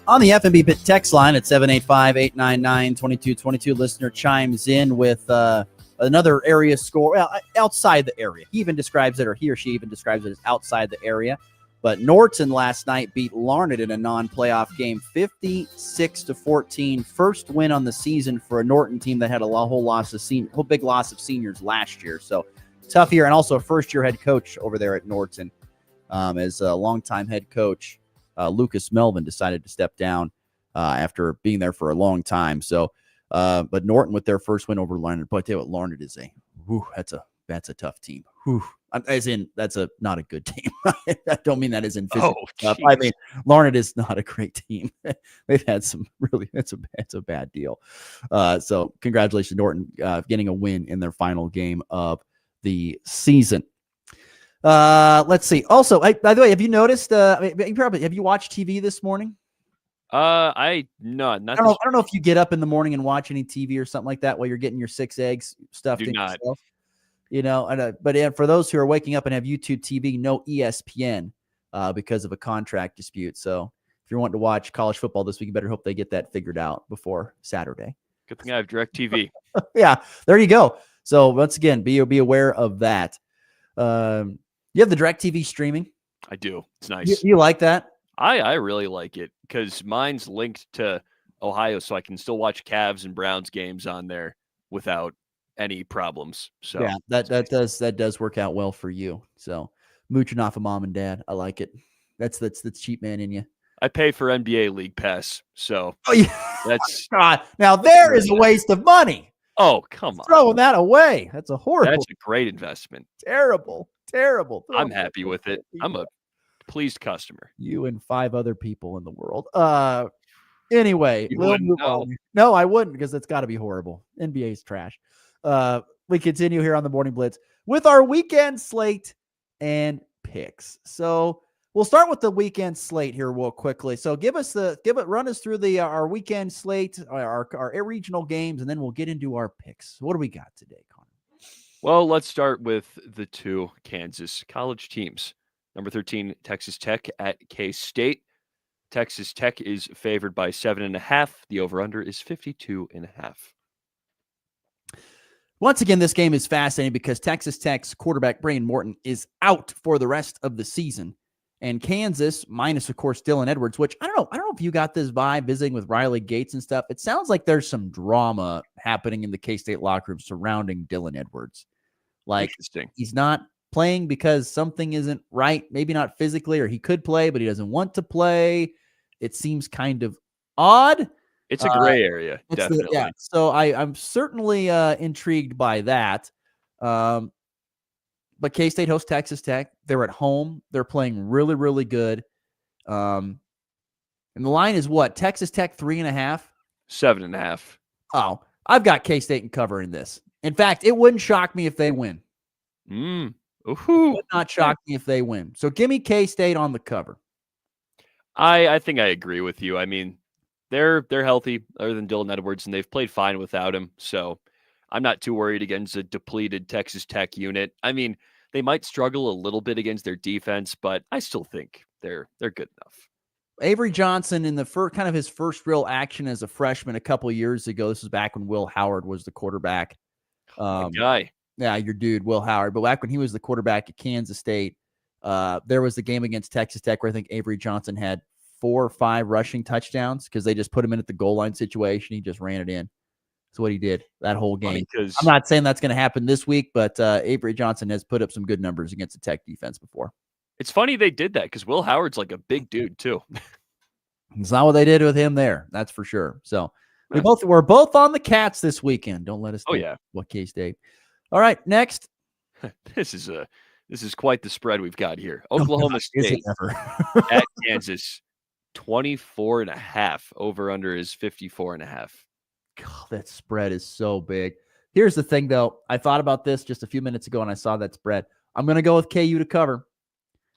On the FNB text line at 785-899-2222, listener chimes in with another area score, well, outside the area. He even describes it, or he or she even describes it as outside the area. But Norton last night beat Larned in a non-playoff game, 56-14. First win on the season for a Norton team that had a whole big loss of seniors last year. So tough year, and also a first-year head coach over there at Norton, as a longtime head coach. Lucas Melvin decided to step down after being there for a long time. So, but Norton with their first win over Larned. But I tell you what, Larned is that's a tough team. As in, that's not a good team. I don't mean that as in physical stuff. I mean, Larned is not a great team. They've had some really, it's a bad deal. So congratulations, Norton, getting a win in their final game of the season. Let's see. Also, by the way, have you noticed? Have you watched TV this morning? I don't know if you get up in the morning and watch any TV or something like that while you're getting your 6 eggs stuffed in yourself. But for those who are waking up and have YouTube TV, no ESPN because of a contract dispute. So if you're wanting to watch college football this week, you better hope they get that figured out before Saturday. Good thing I have DirecTV. Yeah, there you go. So once again, be aware of that. You have the DirecTV streaming? I do. It's nice. You like that? I really like it because mine's linked to Ohio, so I can still watch Cavs and Browns games on there without any problems. So yeah, that does work out well for you. So mooching off of mom and dad, I like it. That's the cheap man in you. I pay for NBA League Pass, so that's God. Now there is a waste of money. Oh, come on. Throwing that away. That's a horrible. That's a great investment. Terrible. I'm happy with it. I'm a pleased customer. You and 5 other people in the world. Anyway, we'll move on. No, I wouldn't, because it's got to be horrible. NBA's trash. We continue here on the Morning Blitz with our weekend slate and picks. So we'll start with the weekend slate here real quickly. So run us through our weekend slate, our regional games, and then we'll get into our picks. What do we got today, Connor? Well, let's start with the 2 Kansas college teams. Number 13, Texas Tech at K-State. Texas Tech is favored by 7.5. The over-under is 52.5. Once again, this game is fascinating because Texas Tech's quarterback, Braden Morton, is out for the rest of the season. And Kansas, minus, of course, Dylan Edwards, which I don't know if you got this vibe visiting with Riley Gates and stuff. It sounds like there's some drama happening in the K-State locker room surrounding Dylan Edwards. Like, he's not playing because something isn't right, maybe not physically, or he could play, but he doesn't want to play. It seems kind of odd. It's a gray area, definitely. So I'm certainly intrigued by that. But K-State hosts Texas Tech. They're at home. They're playing really, really good. And the line is what? Texas Tech 3.5? 7.5. Oh, I've got K-State in covering this. In fact, it wouldn't shock me if they win. It would not shock me if they win. So give me K-State on the cover. I think I agree with you. I mean, they're healthy other than Dylan Edwards, and they've played fine without him. So I'm not too worried against a depleted Texas Tech unit. I mean, they might struggle a little bit against their defense, but I still think they're good enough. Avery Johnson in the kind of his first real action as a freshman a couple of years ago. This was back when Will Howard was the quarterback. Guy. Yeah, your dude, Will Howard. But back when he was the quarterback at Kansas State, there was the game against Texas Tech where I think Avery Johnson had 4 or 5 rushing touchdowns because they just put him in at the goal line situation. He just ran it in. That's what he did that whole game. I'm not saying that's going to happen this week, but Avery Johnson has put up some good numbers against the Tech defense before. It's funny they did that because Will Howard's like a big dude too. It's not what they did with him there. That's for sure. So we're both on the Cats this weekend. Don't let us think what K-State. All right, next. This is quite the spread we've got here. Oklahoma State at Kansas. 24.5. Over under is 54.5. God, that spread is so big. Here's the thing, though. I thought about this just a few minutes ago, and I saw that spread. I'm going to go with KU to cover.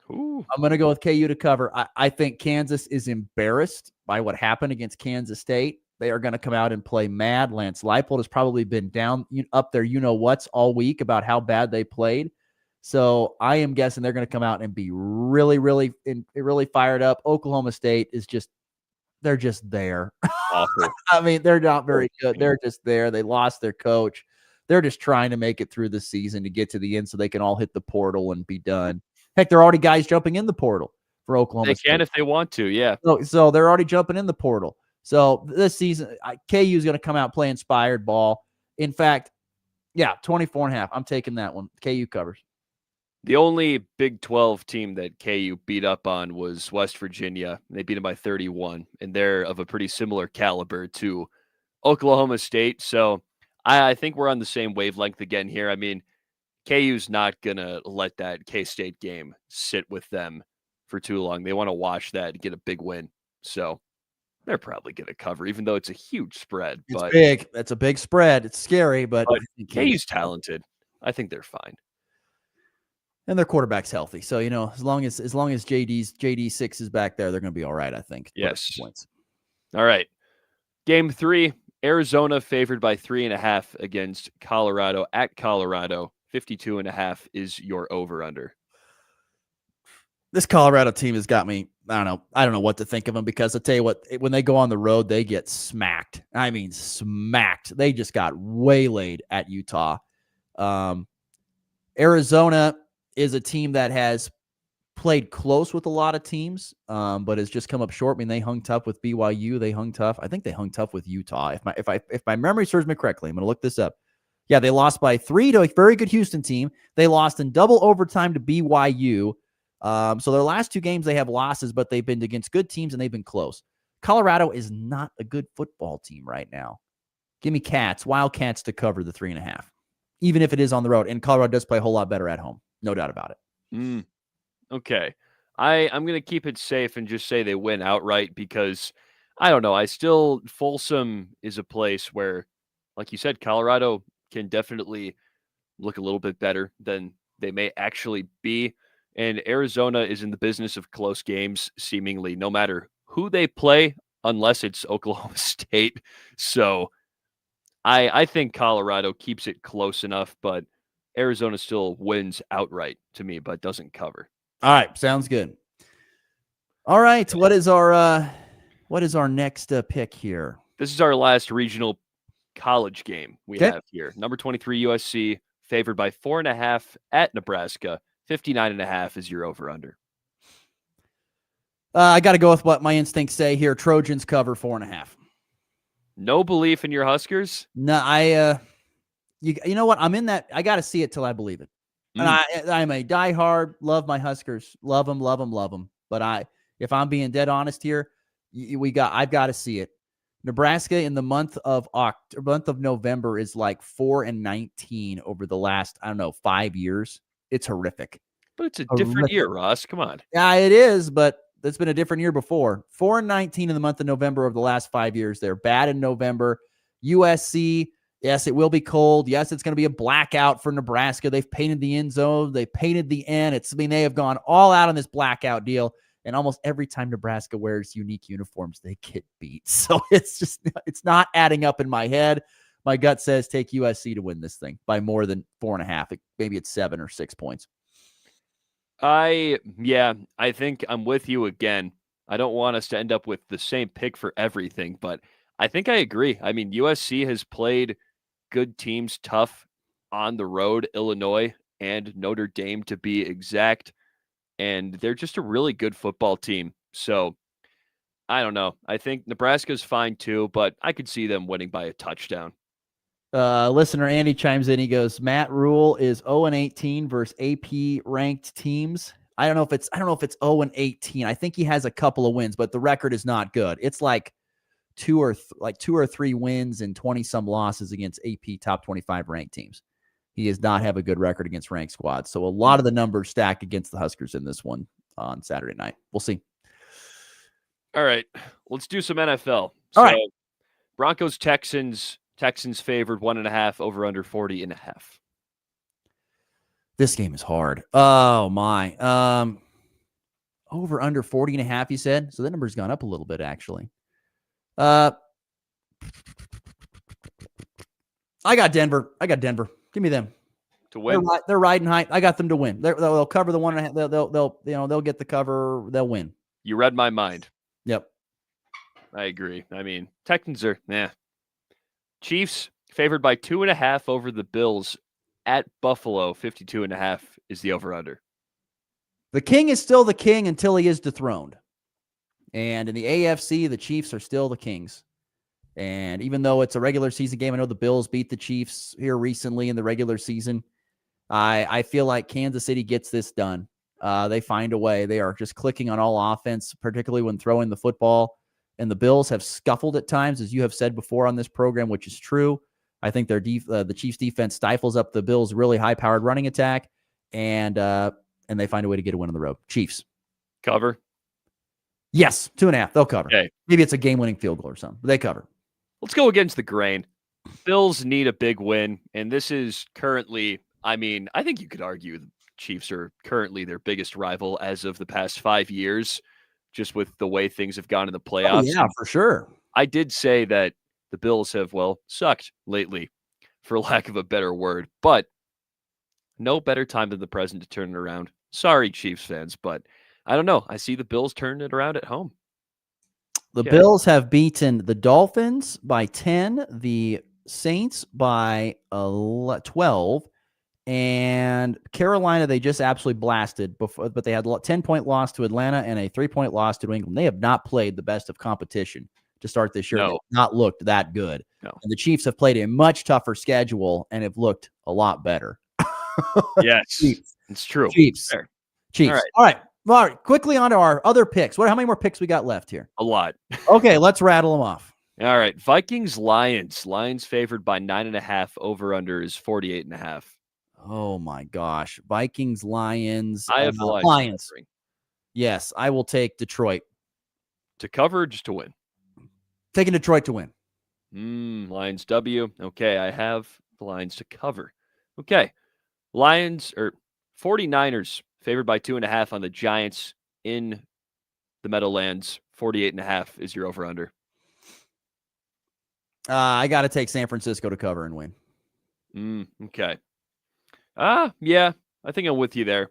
Ooh. I'm going to go with KU to cover. I think Kansas is embarrassed by what happened against Kansas State. They are going to come out and play mad. Lance Leipold has probably been down up there, what's all week about how bad they played. So I am guessing they're going to come out and be really, really, really fired up. Oklahoma State is they're just there. Awful. I mean, they're not very good. They're just there. They lost their coach. They're just trying to make it through the season to get to the end so they can all hit the portal and be done. Heck, there are already guys jumping in the portal for Oklahoma State. They can if they want to, yeah. So they're already jumping in the portal. So this season, KU is going to come out play inspired ball. In fact, 24.5. I'm taking that one. KU covers. The only Big 12 team that KU beat up on was West Virginia. They beat them by 31, and they're of a pretty similar caliber to Oklahoma State. So I think we're on the same wavelength again here. I mean, KU's not going to let that K-State game sit with them for too long. They want to watch that and get a big win. So they're probably going to cover, even though it's a huge spread. It's big. That's a big spread. It's scary, but KU's talented. I think they're fine. And their quarterback's healthy. So, as long as JD6 is back there, they're going to be all right, I think. Yes. Points. All right. Game 3, Arizona favored by 3.5 against Colorado at Colorado. 52.5 is your over-under. This Colorado team has got me. I don't know what to think of them, because I'll tell you what, when they go on the road, they get smacked. I mean, smacked. They just got waylaid at Utah. Arizona is a team that has played close with a lot of teams, but has just come up short. I mean, they hung tough with BYU. They hung tough. I think they hung tough with Utah. If my memory serves me correctly, I'm going to look this up. Yeah, they lost by 3 to a very good Houston team. They lost in double overtime to BYU. So their last 2 games, they have losses, but they've been against good teams and they've been close. Colorado is not a good football team right now. Give me Wildcats to cover the 3.5, even if it is on the road. And Colorado does play a whole lot better at home. No doubt about it. Okay. I'm going to keep it safe and just say they win outright, because I don't know. Folsom is a place where, like you said, Colorado can definitely look a little bit better than they may actually be. And Arizona is in the business of close games, seemingly, no matter who they play, unless it's Oklahoma State. So I think Colorado keeps it close enough, but Arizona still wins outright to me, but doesn't cover. All right. Sounds good. All right. What is our next pick here? This is our last regional college game we have here. Number 23 USC favored by 4.5 at Nebraska. 59.5 is your over-under. I got to go with what my instincts say here. Trojans cover 4.5. No belief in your Huskers? No, you know what? I'm in that. I got to see it till I believe it. And I'm a diehard, love my Huskers, love them. But if I'm being dead honest here, I've got to see it. Nebraska in the month of November is like 4-19 over the last 5 years. It's horrific. But it's a different year, Ross. Come on. Yeah, it is, but it's been a different year before. 4-19 in the month of November of the last 5 years. They're bad in November. USC, yes, it will be cold. Yes, it's going to be a blackout for Nebraska. They've painted the end zone. They painted the end. They have gone all out on this blackout deal. And almost every time Nebraska wears unique uniforms, they get beat. So it's not adding up in my head. My gut says take USC to win this thing by more than 4.5. Maybe it's 7 or 6 points. I think I'm with you again. I don't want us to end up with the same pick for everything, but I think I agree. I mean, USC has played good teams tough on the road, Illinois and Notre Dame to be exact, and they're just a really good football team. So I don't know. I think Nebraska's fine too, but I could see them winning by a touchdown. Listener Andy chimes in. He goes, Matt Rule is 0-18 versus AP ranked teams. I don't know if it's 0-18. I think he has a couple of wins, but the record is not good. It's like two or three wins and 20 some losses against AP top 25 ranked teams. He does not have a good record against ranked squads. So a lot of the numbers stack against the Huskers in this one on Saturday night. We'll see. All right, let's do some NFL. All right. Broncos, Texans. Texans favored 1.5 over under 40.5. This game is hard. Oh my. Over under 40.5, you said? So that number's gone up a little bit, actually. I got Denver. Give me them. To win. They're riding high. I got them to win. They'll cover the 1.5. They'll get the cover. They'll win. You read my mind. Yep. I agree. I mean, Texans are, Chiefs favored by 2.5 over the Bills at Buffalo. 52.5 is the over-under. The king is still the king until he is dethroned. And in the AFC, the Chiefs are still the kings. And even though it's a regular season game, I know the Bills beat the Chiefs here recently in the regular season. I feel like Kansas City gets this done. They find a way. They are just clicking on all offense, particularly when throwing the football. And the Bills have scuffled at times, as you have said before on this program, which is true. I think the Chiefs defense stifles up the Bills' really high-powered running attack, and they find a way to get a win on the road. Chiefs. Cover? Yes, 2.5. They'll cover. Okay. Maybe it's a game-winning field goal or something, but they cover. Let's go against the grain. Bills need a big win, and this is currently, I think you could argue the Chiefs are currently their biggest rival as of the past 5 years, just with the way things have gone in the playoffs. Oh, yeah, for sure. I did say that the Bills have, sucked lately, for lack of a better word, but no better time than the present to turn it around. Sorry, Chiefs fans, but I don't know. I see the Bills turning it around at home. The Bills have beaten the Dolphins by 10, the Saints by 12, and Carolina they just absolutely blasted before, but they had a 10-point loss to Atlanta and a 3-point loss to New England. They have not played the best of competition to start this year. No. They've not looked that good. No. And the Chiefs have played a much tougher schedule and have looked a lot better. Yes, Chiefs. It's true. Chiefs. Fair. Chiefs. All right. Quickly on to our other picks. How many more picks we got left here? A lot. Okay, let's rattle them off. All right. Vikings, Lions. Lions favored by 9.5. Over under is 48.5. Oh my gosh. Vikings, Lions. I have Lions. Yes, I will take Detroit. To cover or just to win? Taking Detroit to win. Lions W. Okay, I have the Lions to cover. Okay. Lions or 49ers favored by 2.5 on the Giants in the Meadowlands. 48.5 is your over under. I got to take San Francisco to cover and win. Okay. Yeah, I think I'm with you there.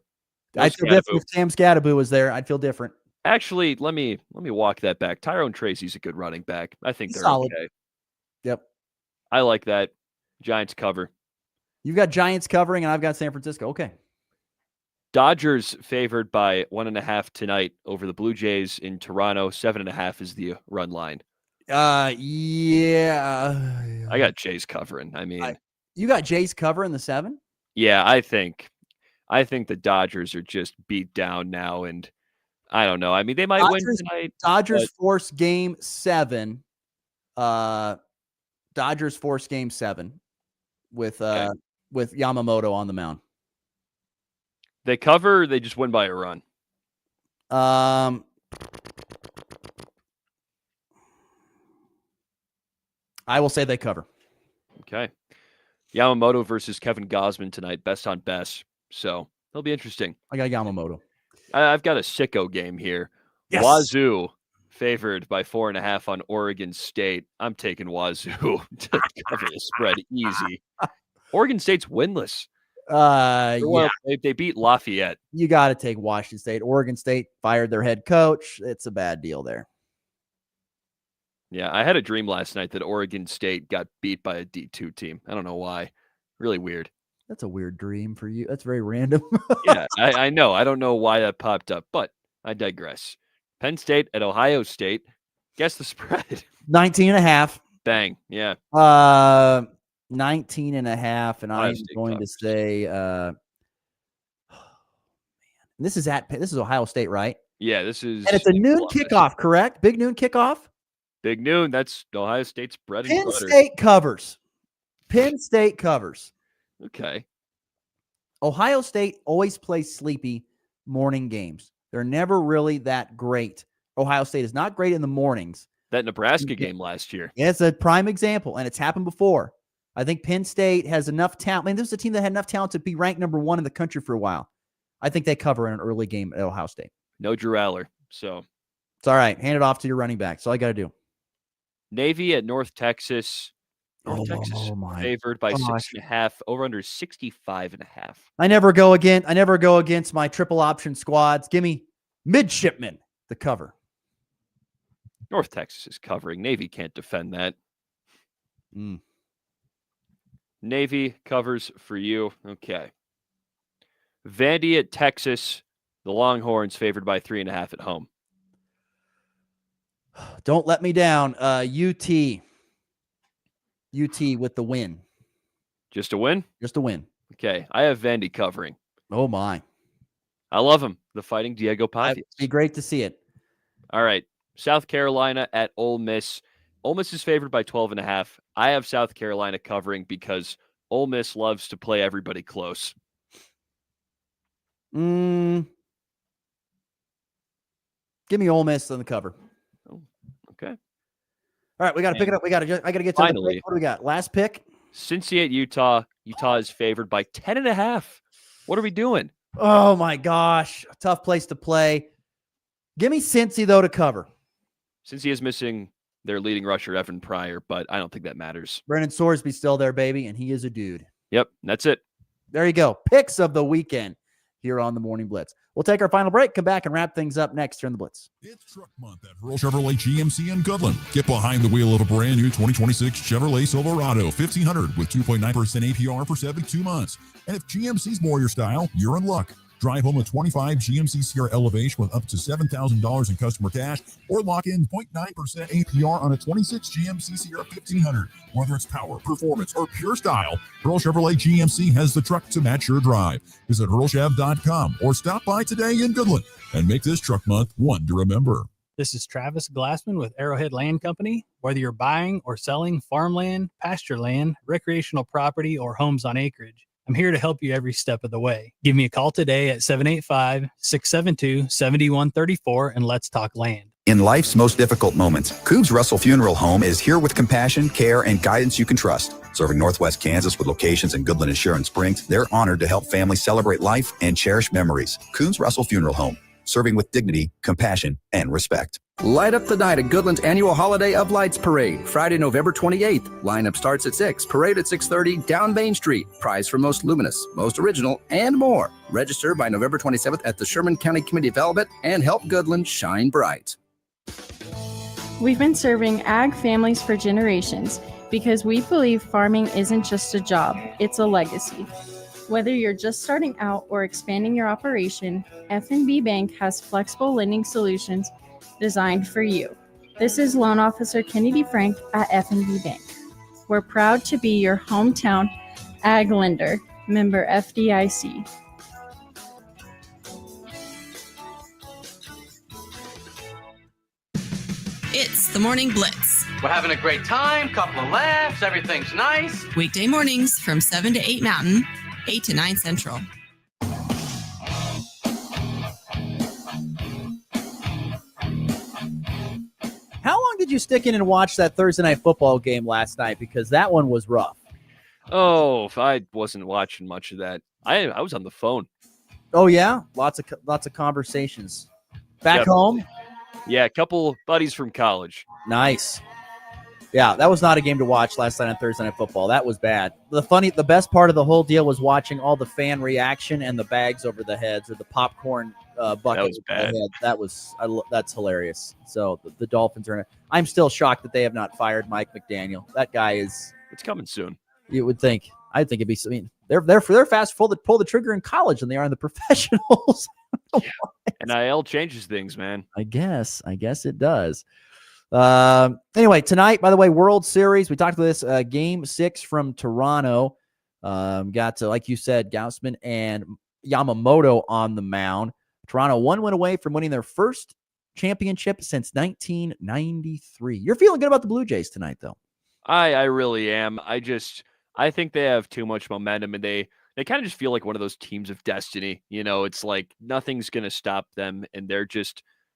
I'd feel different if Sam Scadaboo was there. I'd feel different. Actually, let me walk that back. Tyrone Tracy's a good running back. I think they're solid. Okay. Yep. I like that. Giants cover. You've got Giants covering, and I've got San Francisco. Okay. Dodgers favored by 1.5 tonight over the Blue Jays in Toronto. 7.5 is the run line. Yeah. I got Jays covering. You got Jays covering the 7? Yeah, I think the Dodgers are just beat down now, and I don't know. They might win tonight. Dodgers force game 7. Dodgers force game 7 with Yamamoto on the mound. They cover, they just win by a run. I will say they cover. Okay. Yamamoto versus Kevin Gausman tonight, best on best. So it'll be interesting. I got Yamamoto. I've got a sicko game here. Yes. Wazoo favored by 4.5 on Oregon State. I'm taking Wazoo to cover the spread easy. Oregon State's winless. Yeah. They beat Lafayette. You got to take Washington State. Oregon State fired their head coach. It's a bad deal there. Yeah, I had a dream last night that Oregon State got beat by a D2 team. I don't know why. Really weird. That's a weird dream for you. That's very random. Yeah, I know. I don't know why that popped up, but I digress. Penn State at Ohio State. Guess the spread. 19.5. Bang. Yeah. 19.5. And I'm going to say, this is Ohio State, right? Yeah, this is. And it's a noon kickoff, correct? Big noon kickoff? Big noon. That's Ohio State's bread and Penn butter. State covers. Penn State covers. Okay. Ohio State always plays sleepy morning games. They're never really that great Ohio State is not great in the mornings. That Nebraska game last year. It's a prime example, and it's happened before. I think Penn State has enough talent. I mean, this is a team that had enough talent to be ranked number 1 in the country for a while. I think they cover in an early game at Ohio State. No Drew Aller, so it's all right. Hand it off to your running back. That's all I got to do. Navy at North Texas. Texas favored by 6.5. Over under 65.5. I never go against my triple option squads. Give me midshipmen to cover. North Texas is covering. Navy can't defend that. Navy covers for you. Okay. Vandy at Texas. The Longhorns favored by 3.5 at home. Don't let me down. UT with the win. Just a win? Just a win. Okay. I have Vandy covering. Oh, my. I love him. The Fighting Diego Pavias. It'd be great to see it. All right. South Carolina at Ole Miss. Ole Miss is favored by 12.5. I have South Carolina covering because Ole Miss loves to play everybody close. Give me Ole Miss on the cover. Oh, okay. All right, we got to pick it up. I got to get to finally. the pick. What do we got? Last pick? Cincy at Utah. Utah is favored by 10.5. What are we doing? Oh, my gosh. A tough place to play. Give me Cincy, though, to cover. Cincy is missing their leading rusher, Evan Pryor, but I don't think that matters. Brennan Sorsby's still there, baby, and he is a dude. Yep, that's it. There you go. Picks of the weekend here on the Morning Blitz. We'll take our final break, come back, and wrap things up next here in the Blitz. It's Truck Month at Hurl Chevrolet GMC in Goodland. Get behind the wheel of a brand new 2026 Chevrolet Silverado 1500 with 2.9% APR for 72 months. And if GMC's more your style, you're in luck. Drive home a 25 GMC Sierra Elevation with up to $7,000 in customer cash, or lock in 0.9% APR on a 26 GMC Sierra 1500. Whether it's power, performance, or pure style, Hurl Chevrolet GMC has the truck to match your drive. Visit hurlchev.com or stop by today in Goodland and make this Truck Month one to remember. This is Travis Glassman with Arrowhead Land Company. Whether you're buying or selling farmland, pasture land, recreational property, or homes on acreage, I'm here to help you every step of the way. Give me a call today at 785-672-7134 and let's talk land. In life's most difficult moments, Coob's Russell Funeral Home is here with compassion, care, and guidance you can trust. Serving Northwest Kansas with locations in Goodland and Sharon Springs, they're honored to help families celebrate life and cherish memories. Coob's Russell Funeral Home, serving with dignity, compassion, and respect. Light up the night at Goodland's annual Holiday of Lights Parade, Friday, November 28th. Lineup starts at 6, parade at 6:30, down Main Street. Prize for most luminous, most original, and more. Register by November 27th at the Sherman County Community Development and help Goodland shine bright. We've been serving ag families for generations because we believe farming isn't just a job, it's a legacy. Whether you're just starting out or expanding your operation, F&B Bank has flexible lending solutions designed for you. This is Loan Officer Kennedy Frank at F&B Bank. We're proud to be your hometown ag lender, member FDIC. It's the Morning Blitz. We're having a great time, couple of laughs, everything's nice. Weekday mornings from 7 to 8 Mountain, 8 to 9 Central. How long did you stick in and watch that Thursday night football game last night? Because that one was rough. Oh, I wasn't watching much of that. I was on the phone. Oh yeah, lots of conversations. Back home? Yeah, a couple buddies from college. Nice. Yeah, that was not a game to watch last night on Thursday Night Football. That was bad. The best part of the whole deal was watching all the fan reaction and the bags over the heads or the popcorn bucket. That was bad. That's hilarious. So the Dolphins are. I'm still shocked that they have not fired Mike McDaniel. That guy is. It's coming soon. You would think. I think it'd be. I mean, they're fast pull the trigger in college than they are in the professionals. NIL changes things, man. I guess it does. Anyway, tonight, by the way, World Series. We talked about this. Game 6 from Toronto. Got to, like you said, Gaussman and Yamamoto on the mound. Toronto 1 win away from winning their first championship since 1993. You're feeling good about the Blue Jays tonight, though. I really am. I think they have too much momentum, and they kind of just feel like one of those teams of destiny. You know, it's like nothing's going to stop them, and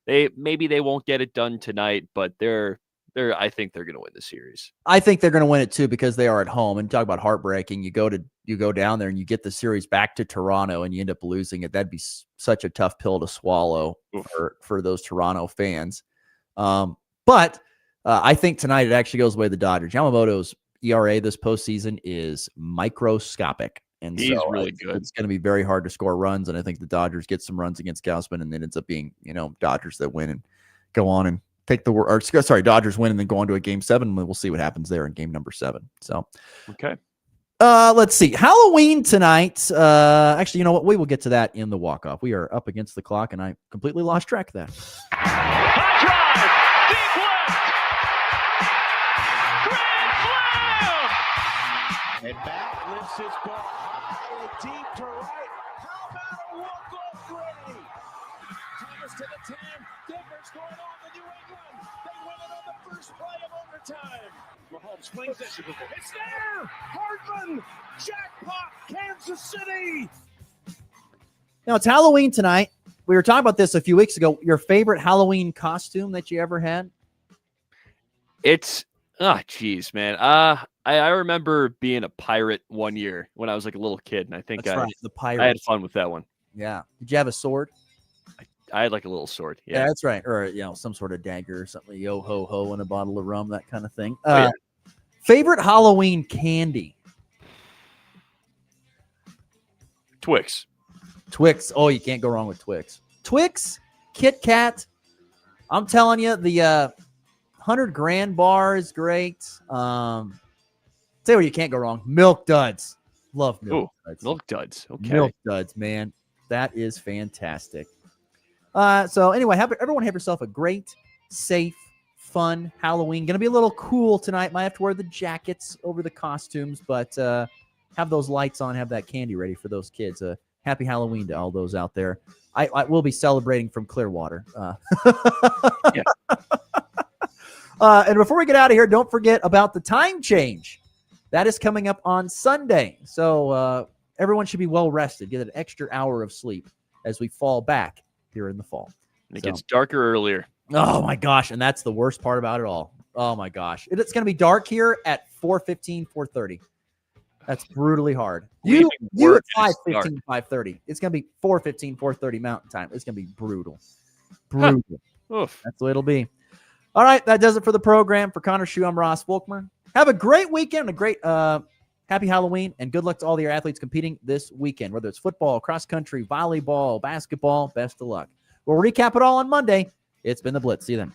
they maybe they won't get it done tonight, but I think they're going to win the series. I think they're going to win it too because they are at home. And talk about heartbreaking. You go down there and you get the series back to Toronto and you end up losing it. That'd be such a tough pill to swallow for those Toronto fans. But I think tonight it actually goes away the Dodgers. Yamamoto's ERA this postseason is microscopic. And he's really good. It's going to be very hard to score runs. And I think the Dodgers get some runs against Gausman, and it ends up being, Dodgers that win and go on and take Dodgers win and then go on to a game 7. And we'll see what happens there in game number 7. So, okay. Let's see. Halloween tonight. Actually, you know what? We will get to that in the walk-off. We are up against the clock, and I completely lost track of that. High drive, deep left, grand slam, and back lifts his ball high and deep to right. How about a walk-off Brady? Thomas to the 10. Denver's going on to New England. They win it on the first play of overtime. Mahomes flings it. It's there. Hardman. Jackpot. Kansas City. Now, it's Halloween tonight. We were talking about this a few weeks ago. Your favorite Halloween costume that you ever had? It's, geez, man. I remember being a pirate one year when I was like a little kid, and I think That's right, the pirate. I had fun with that one. Yeah. Did you have a sword? I had like a little sword. Yeah, that's right. Or, some sort of dagger or something. Yo ho ho and a bottle of rum, that kind of thing. Favorite Halloween candy? Twix. Twix. Oh, you can't go wrong with Twix. Twix, Kit Kat. I'm telling you, the 100 grand bar is great. Tell you where you can't go wrong. Milk Duds. Love Milk Duds. Milk Duds. Okay. Milk Duds, man. That is fantastic. So anyway, everyone have yourself a great, safe, fun Halloween. Going to be a little cool tonight. Might have to wear the jackets over the costumes, but have those lights on, have that candy ready for those kids. Happy Halloween to all those out there. I will be celebrating from Clearwater. Yeah. And before we get out of here, don't forget about the time change. That is coming up on Sunday. So everyone should be well rested. Get an extra hour of sleep as we fall back here in the fall. And it gets darker earlier. Oh, my gosh. And that's the worst part about it all. Oh, my gosh. It's going to be dark here at 4:15, 4:30. That's brutally hard. You at 5:15, 5:30. It's going to be 4:15, 4:30 Mountain Time. It's going to be brutal. Brutal. Oof. That's the way it'll be. All right. That does it for the program. For Connor Schuh, I'm Ross Volkmer. Have a great weekend, a great happy Halloween, and good luck to all the athletes competing this weekend, whether it's football, cross country, volleyball, basketball. Best of luck. We'll recap it all on Monday. It's been the Blitz. See you then.